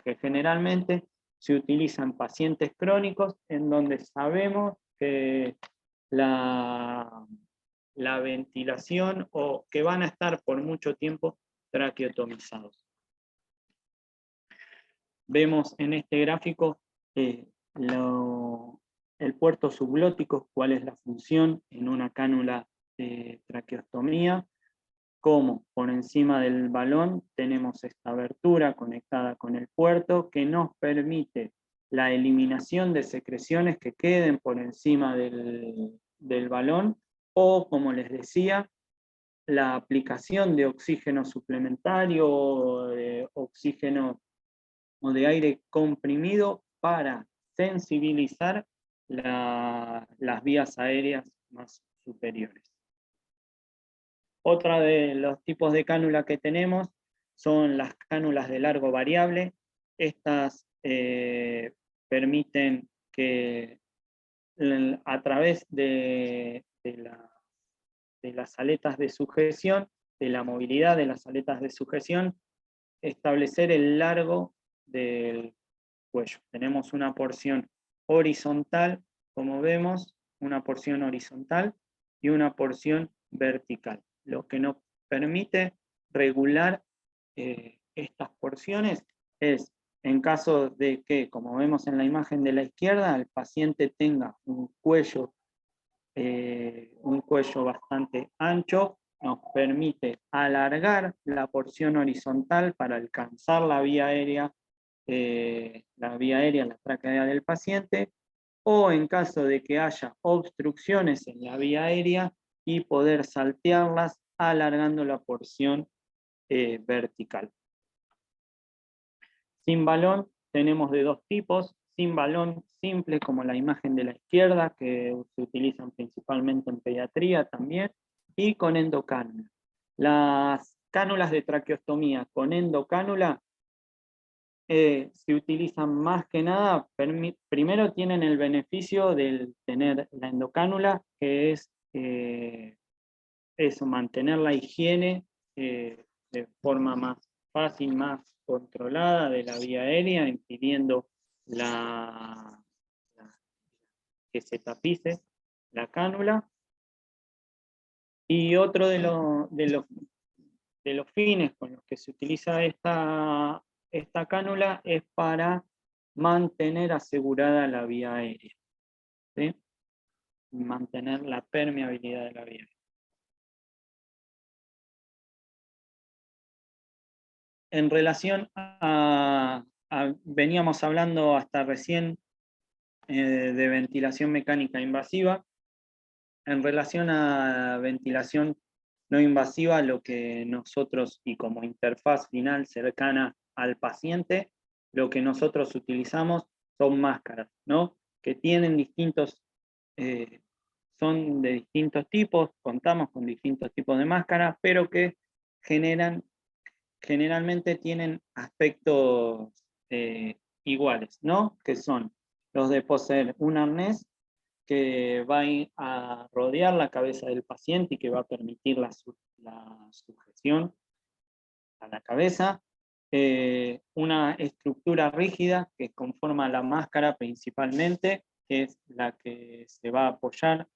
Speaker 2: que generalmente se utiliza en pacientes crónicos en donde sabemos que la ventilación o que van a estar por mucho tiempo traqueotomizados. Vemos en este gráfico el puerto subglótico, cuál es la función en una cánula de traqueostomía, como por encima del balón tenemos esta abertura conectada con el puerto que nos permite la eliminación de secreciones que queden por encima del balón, o como les decía, la aplicación de oxígeno suplementario o de oxígeno o de aire comprimido para sensibilizar las vías aéreas más superiores. Otra de los tipos de cánula que tenemos son las cánulas de largo variable. Estas permiten que a través de las aletas de sujeción, de la movilidad de las aletas de sujeción, establecer el largo del cuello. Tenemos una porción horizontal, como vemos, una porción horizontal y una porción vertical, lo que nos permite regular estas porciones es, en caso de que, como vemos en la imagen de la izquierda, el paciente tenga un cuello bastante ancho, nos permite alargar la porción horizontal para alcanzar la vía aérea, la tráquea del paciente, o en caso de que haya obstrucciones en la vía aérea y poder saltearlas alargando la porción vertical. Sin balón tenemos de dos tipos, sin balón simple como la imagen de la izquierda, que se utilizan principalmente en pediatría también, y con endocánula. Las cánulas de traqueostomía con endocánula se utilizan más que nada, primero tienen el beneficio de tener la endocánula, que es eso, mantener la higiene de forma más fácil, más controlada de la vía aérea, impidiendo que se tapice la cánula. Y otro de los fines con los que se utiliza esta cánula es para mantener asegurada la vía aérea, ¿sí? Mantener la permeabilidad de la vía aérea. En relación veníamos hablando hasta recién de ventilación mecánica invasiva. En relación a ventilación no invasiva, lo que nosotros, y como interfaz final cercana al paciente, lo que nosotros utilizamos son máscaras, ¿no? Que tienen son de distintos tipos, contamos con distintos tipos de máscaras, pero que generalmente tienen aspectos iguales, ¿no? Que son los de poseer un arnés que va a rodear la cabeza del paciente y que va a permitir la sujeción a la cabeza, una estructura rígida que conforma la máscara principalmente, que es la que se va a apoyar,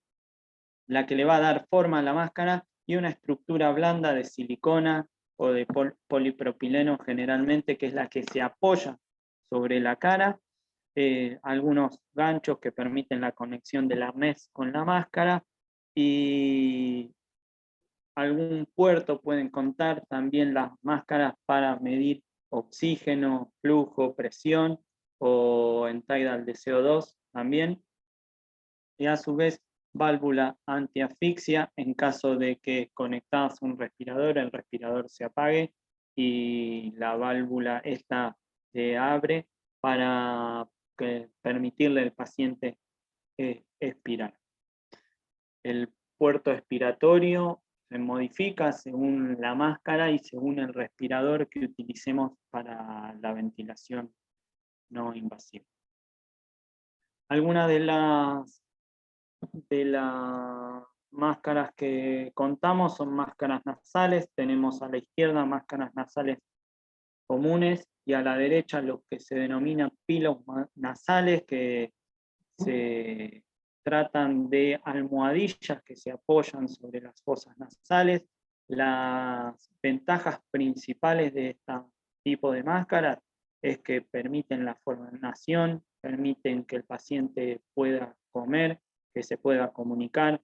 Speaker 2: la que le va a dar forma a la máscara, y una estructura blanda de silicona o de polipropileno generalmente, que es la que se apoya sobre la cara, algunos ganchos que permiten la conexión del arnés con la máscara, y algún puerto pueden contar también las máscaras para medir oxígeno, flujo, presión, o en tidal de CO2 también, y a su vez válvula antiasfixia en caso de que conectadas a un respirador, el respirador se apague y la válvula esta se abre para permitirle al paciente expirar. El puerto expiratorio se modifica según la máscara y según el respirador que utilicemos para la ventilación no invasiva. Algunas de las máscaras que contamos son máscaras nasales. Tenemos a la izquierda máscaras nasales comunes y a la derecha los que se denominan pilos nasales, que se tratan de almohadillas que se apoyan sobre las fosas nasales. Las ventajas principales de este tipo de máscaras es que permiten la formación, permiten que el paciente pueda comer, que se pueda comunicar,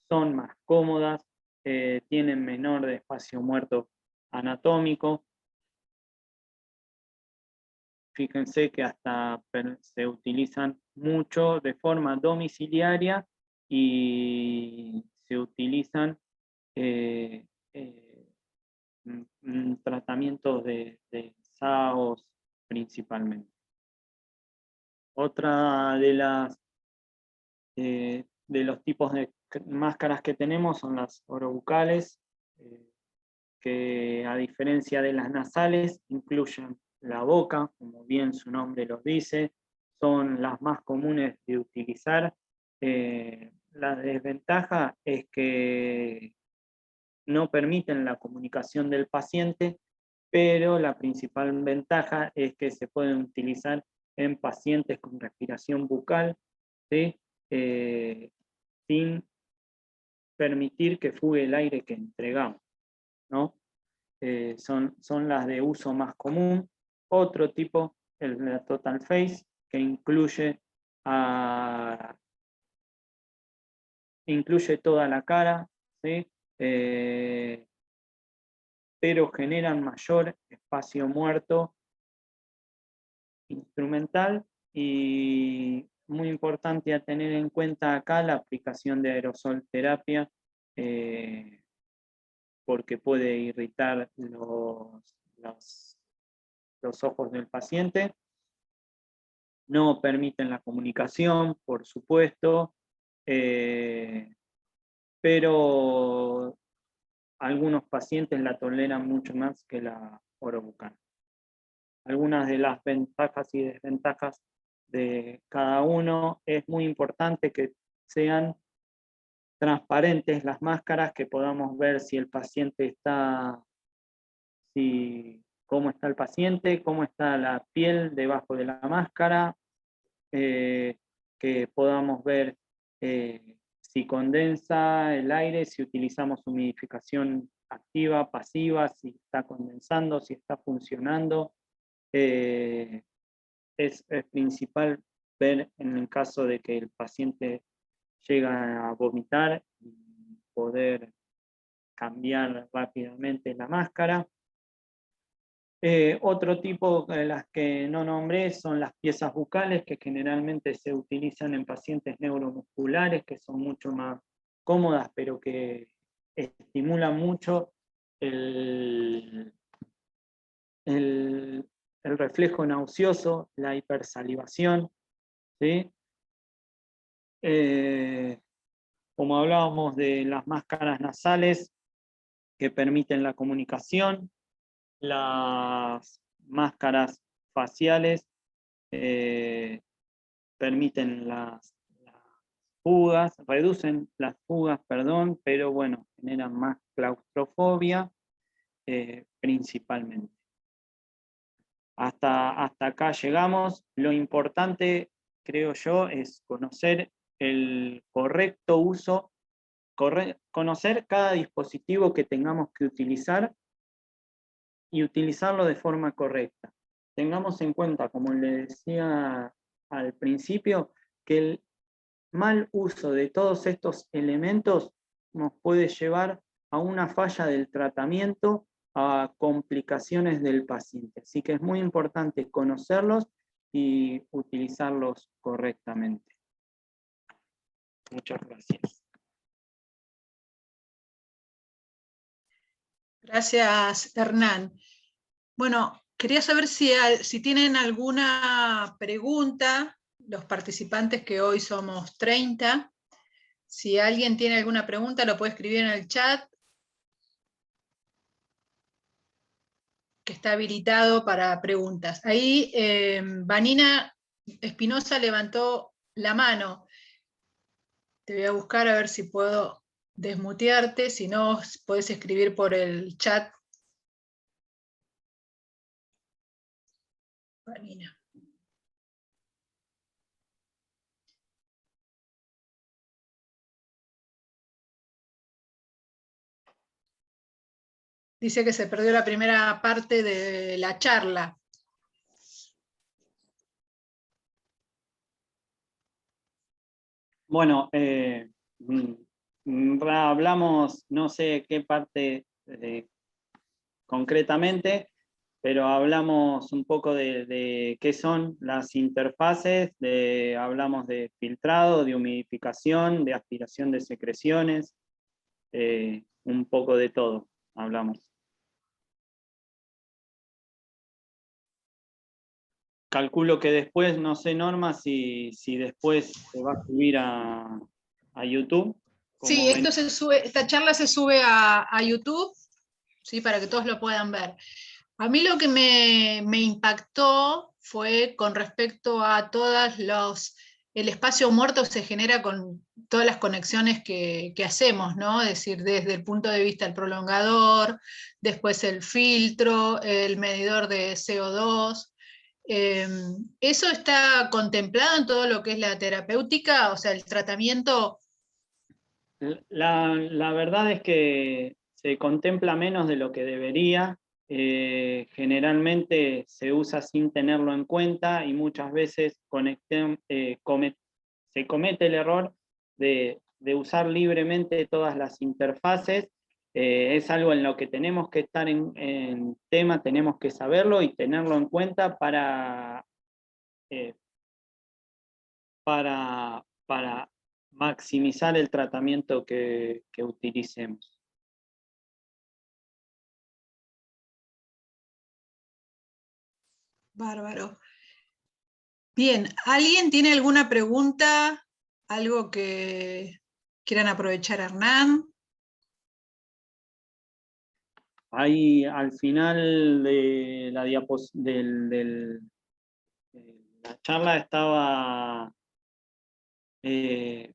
Speaker 2: son más cómodas, tienen menor de espacio muerto anatómico. Fíjense que hasta se utilizan mucho de forma domiciliaria y se utilizan tratamientos de SAOS principalmente. Otra de las de los tipos de máscaras que tenemos son las orobucales, que a diferencia de las nasales incluyen la boca, como bien su nombre lo dice, son las más comunes de utilizar. La desventaja es que no permiten la comunicación del paciente, pero la principal ventaja es que se pueden utilizar en pacientes con respiración bucal, ¿sí? Sin permitir que fugue el aire que entregamos, ¿no? Son las de uso más común. Otro tipo, el de Total Face, que incluye toda la cara, ¿sí? Pero generan mayor espacio muerto instrumental, y muy importante a tener en cuenta acá la aplicación de aerosol terapia, porque puede irritar los ojos del paciente. No permiten la comunicación, por supuesto, pero algunos pacientes la toleran mucho más que la orobucal. Algunas de las ventajas y desventajas de cada uno: es muy importante que sean transparentes las máscaras, que podamos ver si el paciente está, cómo está el paciente, cómo está la piel debajo de la máscara, que podamos ver si condensa el aire, si utilizamos humidificación activa, pasiva, si está condensando, si está funcionando. Es principal ver en el caso de que el paciente llega a vomitar y poder cambiar rápidamente la máscara. Otro tipo de las que no nombré son las piezas bucales, que generalmente se utilizan en pacientes neuromusculares, que son mucho más cómodas, pero que estimulan mucho el reflejo nauseoso, la hipersalivación, ¿sí? Como hablábamos de las máscaras nasales, que permiten la comunicación, las máscaras faciales permiten las fugas, reducen las fugas, perdón, pero bueno, generan más claustrofobia principalmente. Hasta acá llegamos. Lo importante, creo yo, es conocer el correcto uso, conocer cada dispositivo que tengamos que utilizar y utilizarlo de forma correcta. Tengamos en cuenta, como le decía al principio, que el mal uso de todos estos elementos nos puede llevar a una falla del tratamiento, a complicaciones del paciente. Así que es muy importante conocerlos y utilizarlos correctamente. Muchas gracias.
Speaker 1: Gracias, Hernán. Bueno, quería saber si tienen alguna pregunta, los participantes, que hoy somos 30. Si alguien tiene alguna pregunta, lo puede escribir en el chat, que está habilitado para preguntas. Ahí Vanina Espinosa levantó la mano. Te voy a buscar a ver si puedo desmutearte, si no, puedes escribir por el chat. Vanina. Dice que se perdió la primera parte de la charla.
Speaker 2: Bueno, hablamos, no sé qué parte concretamente, pero hablamos un poco de qué son las interfaces, hablamos de filtrado, de humidificación, de aspiración de secreciones, un poco de todo hablamos. calculo que después, no sé, Norma, si después se va a subir a YouTube.
Speaker 1: Sí, esta charla se sube a YouTube, ¿sí? Para que todos lo puedan ver. A mí lo que me impactó fue con respecto a el espacio muerto se genera con todas las conexiones que hacemos, ¿no? Es decir, desde el punto de vista del prolongador, después el filtro, el medidor de CO2. ¿Eso está contemplado en todo lo que es la terapéutica? O sea, el tratamiento.
Speaker 2: La verdad es que se contempla menos de lo que debería. Generalmente se usa sin tenerlo en cuenta y muchas veces se comete el error de usar libremente todas las interfaces. Es algo en lo que tenemos que estar en tema, tenemos que saberlo y tenerlo en cuenta para maximizar el tratamiento que utilicemos.
Speaker 1: Bárbaro. Bien, ¿alguien tiene alguna pregunta? ¿Algo que quieran aprovechar, Hernán?
Speaker 2: Ahí al final de la la charla estaba mi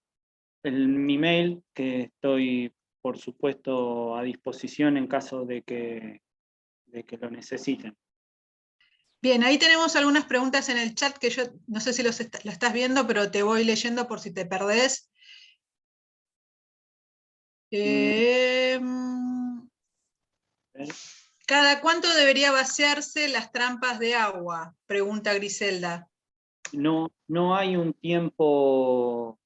Speaker 2: mail, que estoy por supuesto a disposición en caso de que lo necesiten.
Speaker 1: Bien, ahí tenemos algunas preguntas en el chat que yo no sé si lo estás viendo, pero te voy leyendo por si te perdés. ¿Cada cuánto debería vaciarse las trampas de agua? Pregunta Griselda.
Speaker 2: No hay un tiempo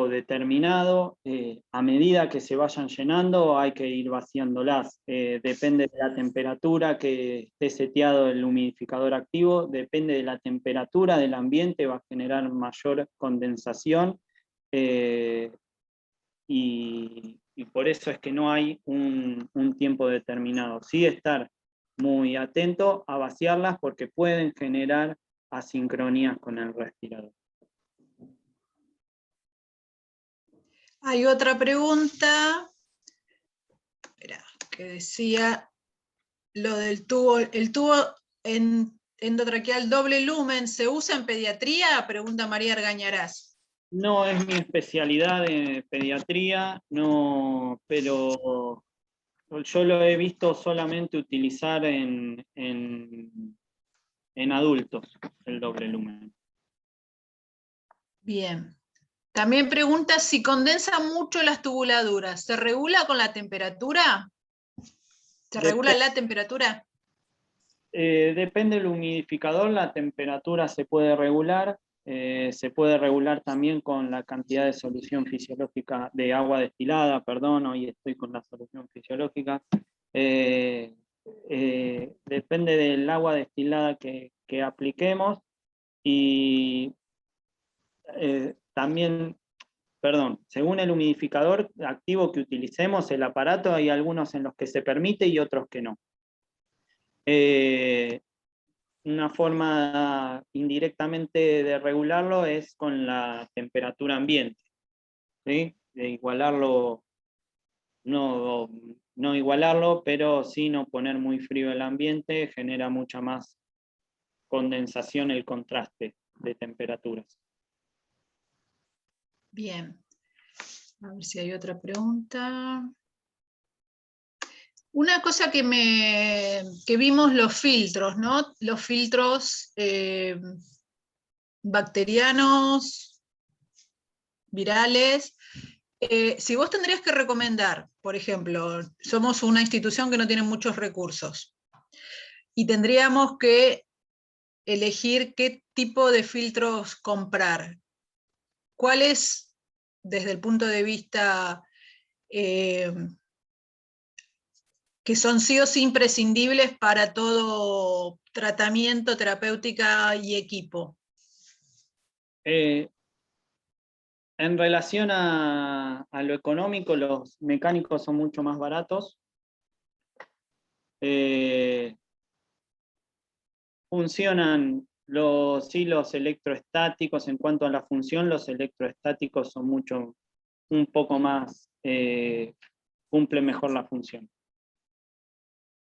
Speaker 2: determinado. A medida que se vayan llenando hay que ir vaciándolas. Depende de la temperatura que esté seteado el humidificador activo, depende de la temperatura del ambiente, va a generar mayor condensación. Y por eso es que no hay un tiempo determinado. Sí estar muy atento a vaciarlas porque pueden generar asincronías con el respirador.
Speaker 1: Hay otra pregunta que decía lo del tubo, el tubo endotraqueal doble lumen, ¿se usa en pediatría? Pregunta María Argañarás.
Speaker 2: No es mi especialidad de pediatría, no, pero yo lo he visto solamente utilizar en adultos, el doble lumen.
Speaker 1: Bien. También pregunta si condensa mucho las tubuladuras, ¿se regula con la temperatura? ¿Se regula la temperatura?
Speaker 2: Depende del humidificador, la temperatura se puede regular. Se puede regular también con la cantidad de solución fisiológica de agua destilada, perdón, hoy estoy con la solución fisiológica. Depende del agua destilada que apliquemos y también, perdón, según el humidificador activo que utilicemos, el aparato, hay algunos en los que se permite y otros que no. Una forma indirectamente de regularlo es con la temperatura ambiente, ¿sí? De igualarlo, no igualarlo, pero sí no poner muy frío el ambiente, genera mucha más condensación el contraste de temperaturas.
Speaker 1: Bien. A ver si hay otra pregunta. Una cosa que vimos los filtros, ¿no? Los filtros bacterianos, virales. Si vos tendrías que recomendar, por ejemplo, somos una institución que no tiene muchos recursos y tendríamos que elegir qué tipo de filtros comprar. ¿Cuáles, desde el punto de vista que son sí o sí imprescindibles para todo tratamiento, terapéutica y equipo?
Speaker 2: En relación a lo económico, los mecánicos son mucho más baratos. Funcionan Sí, los electroestáticos, en cuanto a la función, los electroestáticos son un poco más, cumple mejor la función.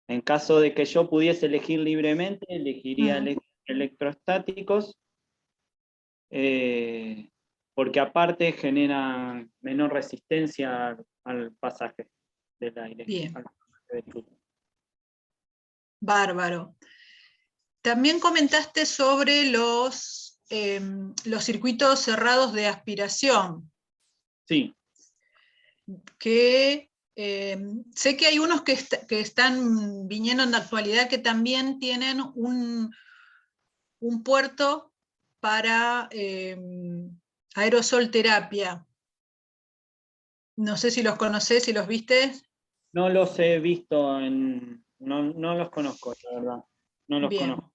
Speaker 2: En caso de que yo pudiese elegir libremente, elegiría electroestáticos, porque aparte generan menor resistencia al pasaje del aire.
Speaker 1: Bien. Bárbaro. También comentaste sobre los circuitos cerrados de aspiración.
Speaker 2: Sí.
Speaker 1: Que sé que hay unos que están viniendo en la actualidad que también tienen un puerto para aerosol terapia. No sé si los conocés, si los viste.
Speaker 2: No los he visto, no los conozco, la verdad. No los
Speaker 1: Bien.
Speaker 2: conozco.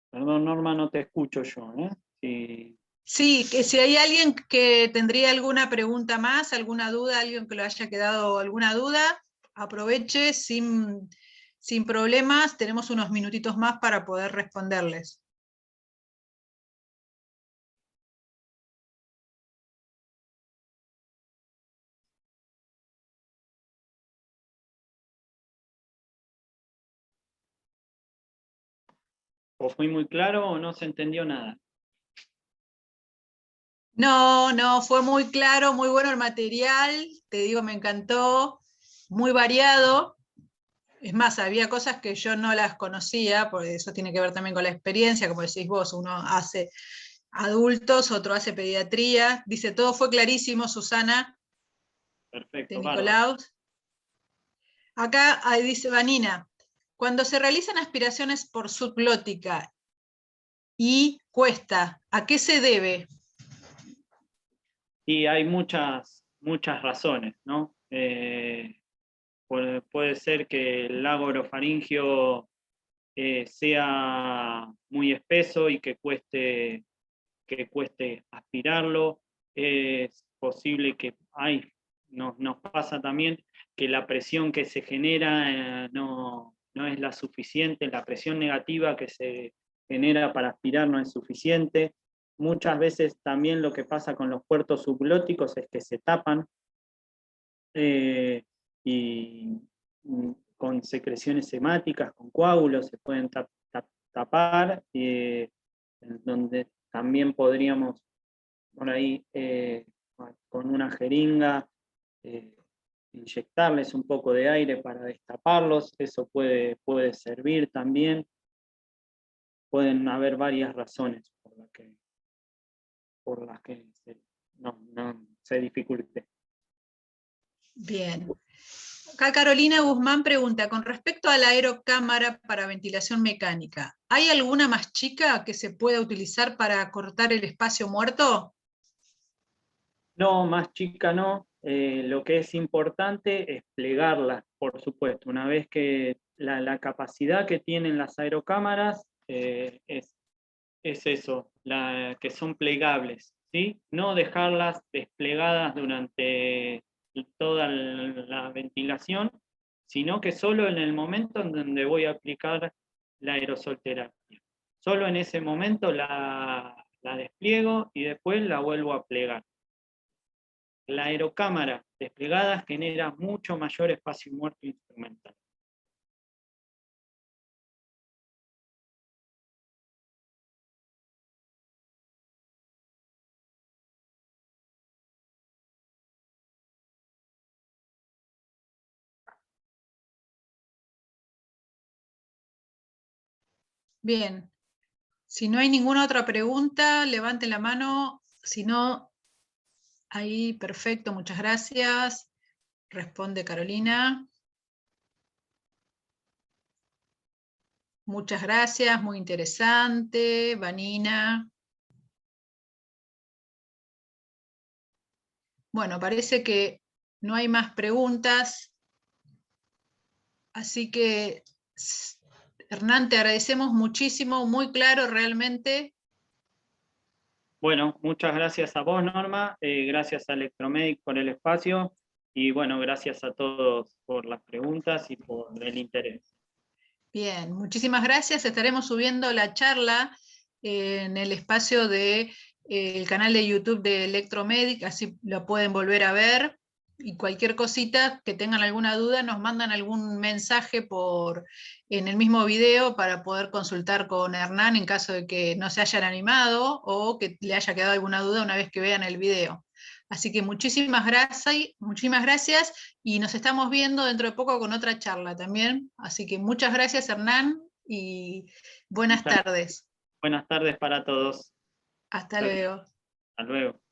Speaker 2: Perdón, Norma, no te escucho yo, ¿eh?
Speaker 1: Sí, que si hay alguien que tendría alguna pregunta más, alguna duda, alguien que le haya quedado alguna duda, aproveche sin problemas, tenemos unos minutitos más para poder responderles.
Speaker 2: ¿O fui muy claro o no se entendió nada?
Speaker 1: No, fue muy claro, muy bueno el material, te digo, me encantó, muy variado. Es más, había cosas que yo no las conocía, porque eso tiene que ver también con la experiencia, como decís vos, uno hace adultos, otro hace pediatría. Dice, todo fue clarísimo, Susana.
Speaker 2: Perfecto,
Speaker 1: De
Speaker 2: bárbaro.
Speaker 1: Nicolaus. Acá ahí dice Vanina, cuando se realizan aspiraciones por subglótica y cuesta, ¿a qué se debe?
Speaker 2: Y hay muchas razones, ¿no? Puede ser que el lago orofaringio sea muy espeso y que cueste aspirarlo. Es posible que nos pasa también que la presión que se genera no es la suficiente, la presión negativa que se genera para aspirar no es suficiente. Muchas veces también lo que pasa con los puertos subglóticos es que se tapan y con secreciones hemáticas, con coágulos, se pueden tapar, donde también podríamos por ahí con una jeringa inyectarles un poco de aire para destaparlos, eso puede servir también. Pueden haber varias razones por las que no se dificulte.
Speaker 1: Bien. Acá Carolina Guzmán pregunta, con respecto a la aerocámara para ventilación mecánica, ¿hay alguna más chica que se pueda utilizar para cortar el espacio muerto?
Speaker 2: No, más chica no. Lo que es importante es plegarlas, por supuesto. Una vez que la capacidad que tienen las aerocámaras es eso, que son plegables, ¿sí? No dejarlas desplegadas durante toda la ventilación, sino que solo en el momento en donde voy a aplicar la aerosol terapia. Solo en ese momento la despliego y después la vuelvo a plegar. La aerocámara desplegada genera mucho mayor espacio muerto instrumental.
Speaker 1: Bien. Si no hay ninguna otra pregunta, levanten la mano. Si no, ahí, perfecto, muchas gracias. Responde Carolina. Muchas gracias, muy interesante. Vanina. Bueno, parece que no hay más preguntas. Así que, Hernán, te agradecemos muchísimo, muy claro realmente.
Speaker 2: Bueno, muchas gracias a vos, Norma, gracias a Electromedic por el espacio, y bueno, gracias a todos por las preguntas y por el interés.
Speaker 1: Bien, muchísimas gracias. Estaremos subiendo la charla en el espacio del canal de YouTube de Electromedic, así lo pueden volver a ver. Y cualquier cosita que tengan alguna duda, nos mandan algún mensaje en el mismo video para poder consultar con Hernán en caso de que no se hayan animado o que le haya quedado alguna duda una vez que vean el video. Así que muchísimas gracias y nos estamos viendo dentro de poco con otra charla también. Así que muchas gracias, Hernán, y buenas tardes.
Speaker 2: Buenas tardes para todos.
Speaker 1: Hasta luego.
Speaker 2: Hasta luego.